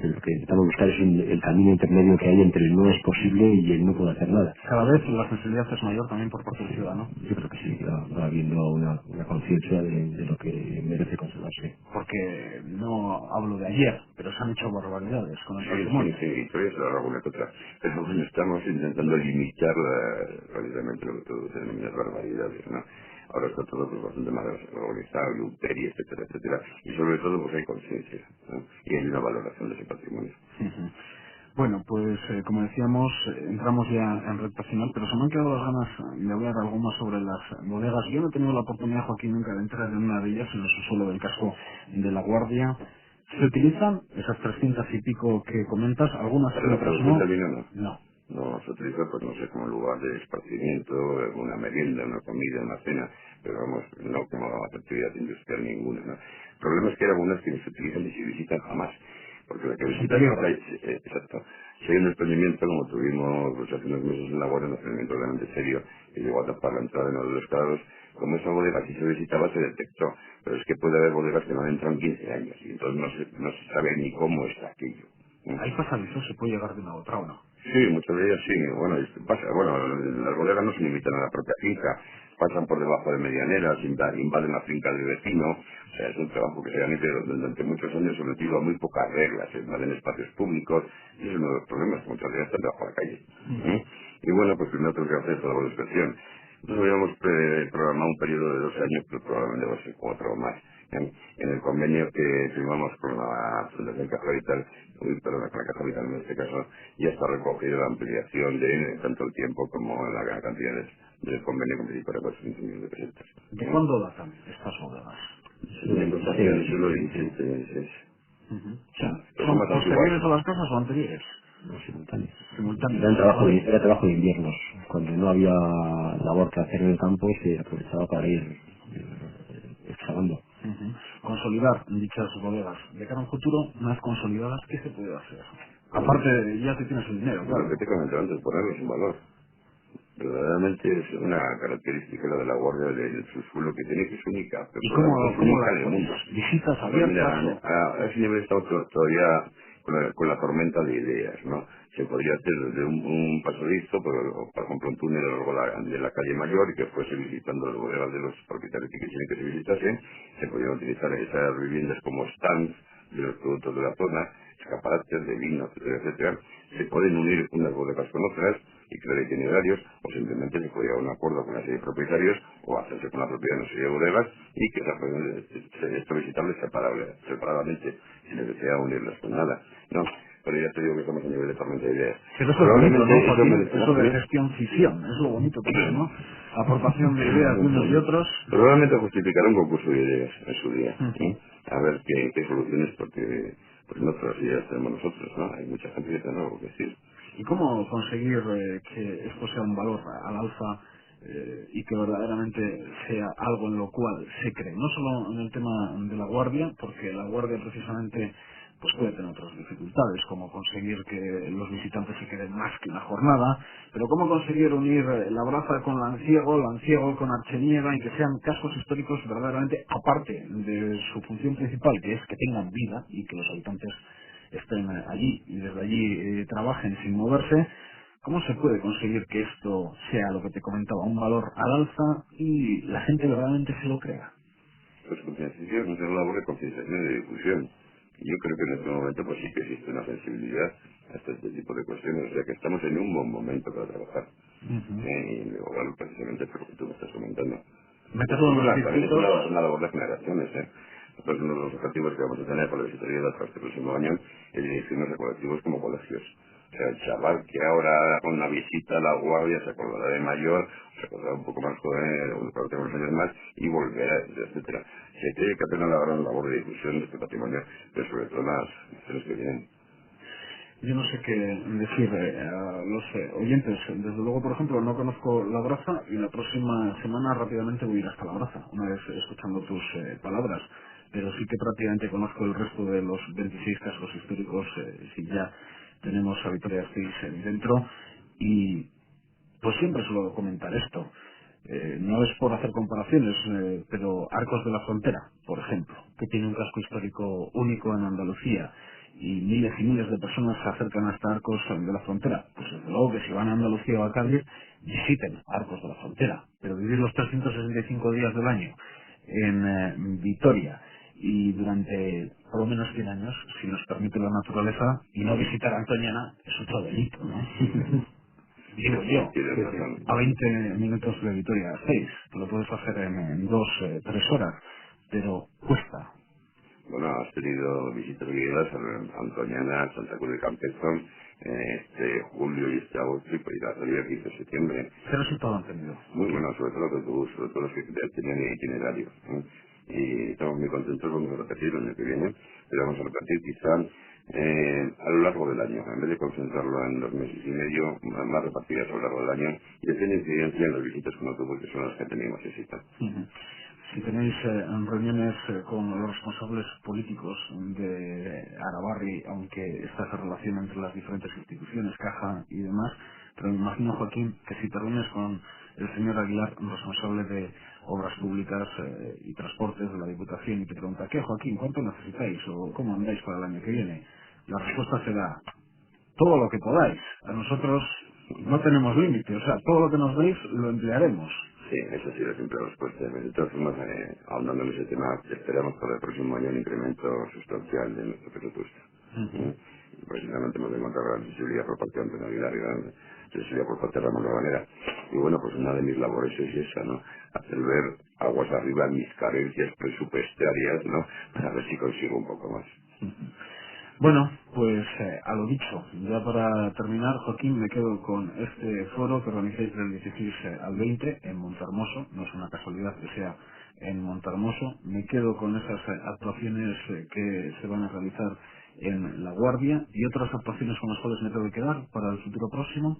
[SPEAKER 3] Lo que intentamos buscar es el camino intermedio que hay entre el no es posible y el no puedo hacer nada.
[SPEAKER 1] Cada vez la sensibilidad es mayor también por parte del ciudadano.
[SPEAKER 3] Yo creo que sí, va habiendo una conciencia de lo que merece conservarse.
[SPEAKER 1] Porque no hablo de ayer, pero se han hecho barbaridades con el
[SPEAKER 2] Sí,
[SPEAKER 1] patrimonio.
[SPEAKER 2] y todavía se lo alguna que otra. Pero bueno, estamos intentando limitar precisamente lo que tú denominas barbaridades, ¿no? Ahora está todo pues, bastante más organizado, luteria, etcétera, etcétera. Y sobre todo pues hay conciencia, ¿no? Y hay una valoración de ese patrimonio.
[SPEAKER 1] Ujú. Bueno, pues como decíamos, entramos ya en recta final, pero se me han quedado las ganas de hablar algo más sobre las bodegas. Yo no he tenido la oportunidad, Joaquín, nunca de entrar en una de ellas, en el subsuelo del casco de La Guardia. ¿Se utilizan esas 300 y pico que comentas? Algunas
[SPEAKER 2] Para
[SPEAKER 1] y
[SPEAKER 2] la
[SPEAKER 1] otras
[SPEAKER 2] producción
[SPEAKER 1] no.
[SPEAKER 2] del vino no.
[SPEAKER 1] No.
[SPEAKER 2] No se utiliza, pues no sé, como lugar de esparcimiento, una merienda, una comida, una cena, pero vamos, no como actividad industrial ninguna, ¿no? El problema es que hay algunas que no se utilizan ni se visitan jamás, porque la que visita exacto. Si hay un desprendimiento, como tuvimos pues, hace unos meses en la Guardia, un desprendimiento realmente serio, que llegó a tapar la entrada de uno de los grados, como esa bodega si se visitaba se detectó, pero es que puede haber bodegas que no han entrado en 15 años, y entonces no se sabe ni cómo está aquello.
[SPEAKER 1] ¿Hay pasadizos? ¿Se puede llegar de una a otra o no?
[SPEAKER 2] Sí, muchas de ellas sí. Bueno, las bodegas no se limitan a la propia finca, pasan por debajo de medianeras, invaden la finca del vecino. O sea, es un trabajo que se ha hecho durante muchos años sometido a muy pocas reglas, se invaden espacios públicos, y es uno de los problemas, que muchas de ellas están debajo de la calle. ¿Eh? Y bueno, pues primero tengo que hacer esta labor de inspección. Nosotros habíamos programado un periodo de 2 años, pero probablemente va a ser 4 o más. En el convenio que firmamos con la Fundación Caja Vital, con la Caja Vital en este caso, ya está recogida la ampliación de tanto el tiempo como la cantidad del convenio que me para 400 millones de pesetas.
[SPEAKER 1] ¿De cuándo datan estas bodegas?
[SPEAKER 2] De construcción del siglo XVII.
[SPEAKER 1] O sea,
[SPEAKER 2] Pero
[SPEAKER 1] ¿son
[SPEAKER 2] más
[SPEAKER 1] posteriores
[SPEAKER 2] antiguas.
[SPEAKER 1] a las casas o anteriores?
[SPEAKER 3] No, simultáneos.
[SPEAKER 1] Simultáneos.
[SPEAKER 3] Era trabajo de inviernos. Cuando no había labor que hacer en el campo, se aprovechaba para ir excavando
[SPEAKER 1] consolidar dichas bodegas de cara a un futuro más consolidadas, ¿qué se puede hacer? Aparte, ya que tienes el dinero,
[SPEAKER 2] Lo
[SPEAKER 1] claro.
[SPEAKER 2] que te comentaba antes, ponerlos en valor. Verdaderamente es una característica la de la Guardia del subsuelo que tiene, que es única, pero
[SPEAKER 1] ¿Y
[SPEAKER 2] por lo tanto es
[SPEAKER 1] cómo
[SPEAKER 2] única
[SPEAKER 1] la
[SPEAKER 2] en el mundo.
[SPEAKER 1] haces? ¿Visitas
[SPEAKER 2] Pues mira,
[SPEAKER 1] abiertas o...?
[SPEAKER 2] a ese nivel estamos todavía con la tormenta de ideas, ¿no? Se podría hacer desde un pasadizo, por ejemplo, un túnel a lo largo de la calle Mayor y que fuese visitando las bodegas de los propietarios que quisieran que se visitasen. Se podrían utilizar esas viviendas como stands de los productos de la zona, escaparates de vino, etcétera, etcétera. Se pueden unir unas bodegas con otras y crear itinerarios, o simplemente se podría un acuerdo con una serie de propietarios o hacerse con la propiedad de una serie de bodegas y que esto visitable separadamente, sin necesidad de unirlas con nada. No, pero ya te digo que estamos a nivel de tormenta de ideas.
[SPEAKER 1] Pero eso es bonito,
[SPEAKER 2] Probablemente
[SPEAKER 1] ¿no,
[SPEAKER 2] eso
[SPEAKER 1] Joaquín?
[SPEAKER 2] merecerá
[SPEAKER 1] Eso de
[SPEAKER 2] también.
[SPEAKER 1] gestión-ficción, es lo bonito también, ¿no? Aportación de ideas de unos y otros.
[SPEAKER 2] Probablemente justificará un concurso de ideas en su día.
[SPEAKER 1] Ujú.
[SPEAKER 2] A ver qué soluciones, porque pues no todas las ideas tenemos nosotros, ¿no? Hay mucha gente que tiene algo que decir.
[SPEAKER 1] ¿Y cómo conseguir que esto sea un valor al alza y que verdaderamente sea algo en lo cual se cree? No solo en el tema de la guardia, porque la guardia precisamente pues puede tener otras dificultades, como conseguir que los visitantes se queden más que una jornada, pero cómo conseguir unir Labraza con Lanciego con Archeniega y que sean cascos históricos verdaderamente aparte de su función principal, que es que tengan vida y que los habitantes estén allí y desde allí trabajen sin moverse. ¿Cómo se puede conseguir que esto sea lo que te comentaba, un valor al alza y la gente verdaderamente se lo crea?
[SPEAKER 2] Pues concienciación, es una labor de concienciación y de difusión. Y yo creo que en este momento pues sí que existe una sensibilidad hasta este tipo de cuestiones, o sea que estamos en un buen momento para trabajar.
[SPEAKER 1] Ujú.
[SPEAKER 2] Y luego, bueno, precisamente por lo que tú me estás comentando.
[SPEAKER 1] Meterlo en los
[SPEAKER 2] También es
[SPEAKER 1] circuitos.
[SPEAKER 2] una labor de generaciones, ¿eh? Nosotros uno de los objetivos que vamos a tener para la visitoría de este próximo año es dirigirnos a colectivos como colegios. O sea, el chaval que ahora con una visita a la guardia se acordará de mayor, se acordará un poco más joven, cuando tenga unos años más, y volverá, etcétera. Se tiene que hacer una gran labor de difusión de este patrimonio, pero sobre todo en las generaciones que vienen.
[SPEAKER 1] Yo no sé qué decir a los oyentes. Desde luego, por ejemplo, no conozco La Braza y la próxima semana rápidamente voy a ir hasta La Braza, una vez escuchando tus palabras. Pero sí que prácticamente conozco el resto de los 26 cascos históricos, si ya tenemos a Vitoria Gasteiz dentro. Y pues siempre suelo comentar esto. No es por hacer comparaciones, pero Arcos de la Frontera, por ejemplo, que tiene un casco histórico único en Andalucía y miles de personas se acercan hasta Arcos de la Frontera. Pues desde luego que si van a Andalucía o a Cádiz, visiten Arcos de la Frontera. Pero vivir los 365 días del año en Vitoria y durante por lo menos 100 años, si nos permite la naturaleza, y no visitar Antoñana, es otro delito, ¿no? Digo yo,
[SPEAKER 2] Tienes razón.
[SPEAKER 1] a 20 minutos de Vitoria a 6, que lo puedes hacer en 2, 3 horas, pero cuesta.
[SPEAKER 2] Bueno, has tenido visitas guiadas a Antoñana, Santa Cruz de Campezón, este julio y este agosto, y para ir a salir el 15 de septiembre.
[SPEAKER 1] ¿Qué resultado han tenido?
[SPEAKER 2] Muy bueno, sobre todo los de autobús, sobre todo los que ya tenían itinerario. Y estamos muy contentos, vamos a repetir el año que viene, pero vamos a repetir quizá a lo largo del año, en vez de concentrarlo en 2 meses y medio, más repartidas a lo largo del año, y de tener incidencia en las visitas con autobús, que son las que teníamos cita.
[SPEAKER 1] Ujú. Si tenéis reuniones con los responsables políticos de Arabarri, aunque esta se relaciona entre las diferentes instituciones, Caja y demás, pero me imagino, Joaquín, que si te reúnes con el señor Aguilar, responsable de Obras Públicas y Transportes de la Diputación, y te pregunta, ¿qué, Joaquín, cuánto necesitáis o cómo andáis para el año que viene? La respuesta será, todo lo que podáis. A nosotros no tenemos límite, o sea, todo lo que nos deis lo emplearemos.
[SPEAKER 2] Sí, esa ha sido siempre la respuesta. De todas formas, ahondando en ese tema, esperamos para el próximo año un incremento sustancial de nuestro presupuesto.
[SPEAKER 1] Ujú.
[SPEAKER 2] Precisamente hemos encontrado gran sensibilidad por parte de Antonio Aguilar y gran sensibilidad por parte de Ramón Rabanera. Y bueno, pues una de mis labores es esa, ¿no? Hacer ver aguas arriba mis carencias presupuestarias, ¿no? Para ver si consigo un poco más.
[SPEAKER 1] Bueno, pues a lo dicho, ya para terminar, Joaquín, me quedo con este foro que organizáis del 16 al 20 en Montehermoso, no es una casualidad que sea en Montehermoso, me quedo con esas actuaciones que se van a realizar en La Guardia y otras actuaciones con las cuales me tengo que quedar para el futuro próximo.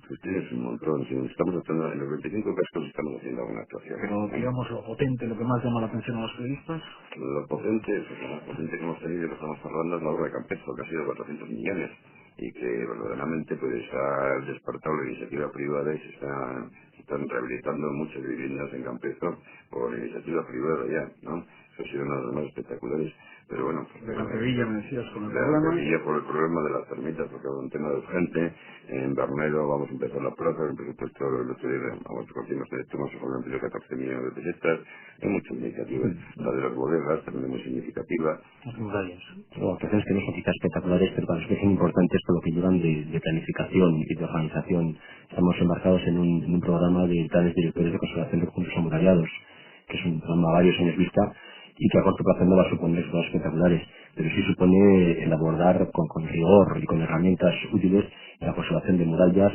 [SPEAKER 2] Pues tienes un montón. Si estamos haciendo, en los 25 cascos estamos haciendo alguna actuación.
[SPEAKER 1] Pero digamos lo potente, lo que más llama la atención a los periodistas.
[SPEAKER 2] Lo potente, pues, lo más potente que hemos tenido, que estamos hablando, es la obra de Campezo, que ha sido 400 millones y que verdaderamente pues ha despertado la iniciativa privada y se están rehabilitando muchas viviendas en Campezo por iniciativa privada ya, ¿no? Eso ha sido uno de los más espectaculares, pero bueno, pues,
[SPEAKER 1] La Revilla, me decías, con el
[SPEAKER 2] la
[SPEAKER 1] problema.
[SPEAKER 2] Revilla por el problema de las termitas, porque hay un tema de urgente. En Bernero vamos a empezar la plaza, el presupuesto el otro día, vamos, conseguimos tomamos solamente de 14 millones de pesetas. Hay muchas iniciativas. La de las bodegas también es muy significativa.
[SPEAKER 4] Las murallas.
[SPEAKER 3] Son actuaciones que no son quizás espectaculares, pero para nosotros son importantes por lo que llevan de planificación y de organización. Estamos embarcados en un programa de planes directores de conservación de conjuntos amurallados, que es un programa a varios años vista y que a corto plazo no va a suponer resultados espectaculares, pero sí supone el abordar con rigor y con herramientas útiles la conservación de murallas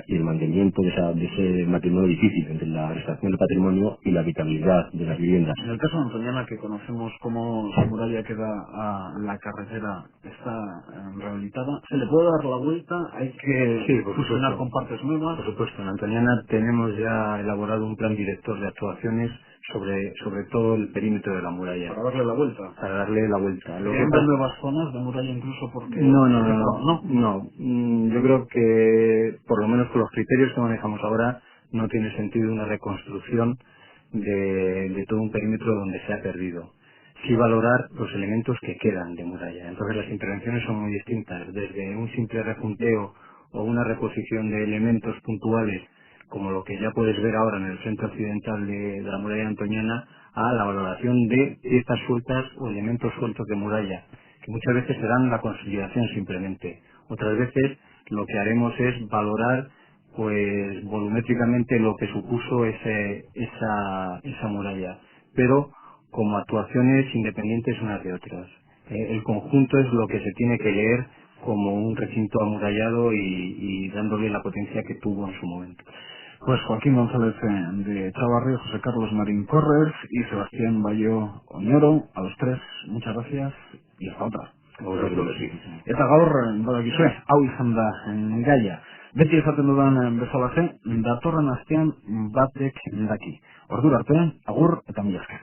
[SPEAKER 3] y el mantenimiento de ese matrimonio difícil entre la restauración del patrimonio y la habitabilidad de las viviendas.
[SPEAKER 1] En el caso de Antoñana, que conocemos cómo la muralla que da a la carretera está rehabilitada, ¿se le puede dar la vuelta? ¿Hay que fusionar con partes nuevas?
[SPEAKER 4] Por supuesto, en Antoñana tenemos ya elaborado un plan director de actuaciones sobre todo el perímetro de la muralla.
[SPEAKER 1] Para darle la vuelta.
[SPEAKER 4] Para darle la vuelta.
[SPEAKER 1] ¿Tienen nuevas zonas de muralla incluso porque...?
[SPEAKER 4] No. Yo creo que, por lo menos con los criterios que manejamos ahora, no tiene sentido una reconstrucción de todo un perímetro donde se ha perdido. Sí valorar los elementos que quedan de muralla. Entonces las intervenciones son muy distintas, desde un simple repunteo o una reposición de elementos puntuales, como lo que ya puedes ver ahora en el centro occidental de la muralla antoñana, a la valoración de piezas sueltas o elementos sueltos de muralla, que muchas veces serán la consolidación simplemente. Otras veces lo que haremos es valorar pues volumétricamente lo que supuso esa muralla, pero como actuaciones independientes unas de otras. El conjunto es lo que se tiene que leer como un recinto amurallado y dándole la potencia que tuvo en su momento.
[SPEAKER 1] Pues Joaquín González de Chavarri, José Carlos Marín Corres y Sebastián Bayo Oñoro, a los tres, muchas gracias y hasta otra. Eta gaur, badakizue, hau izan da gaia. Beti esaten dudan bezalaxe, datorren astean batek daki. Ordura arte, agur eta mila esker.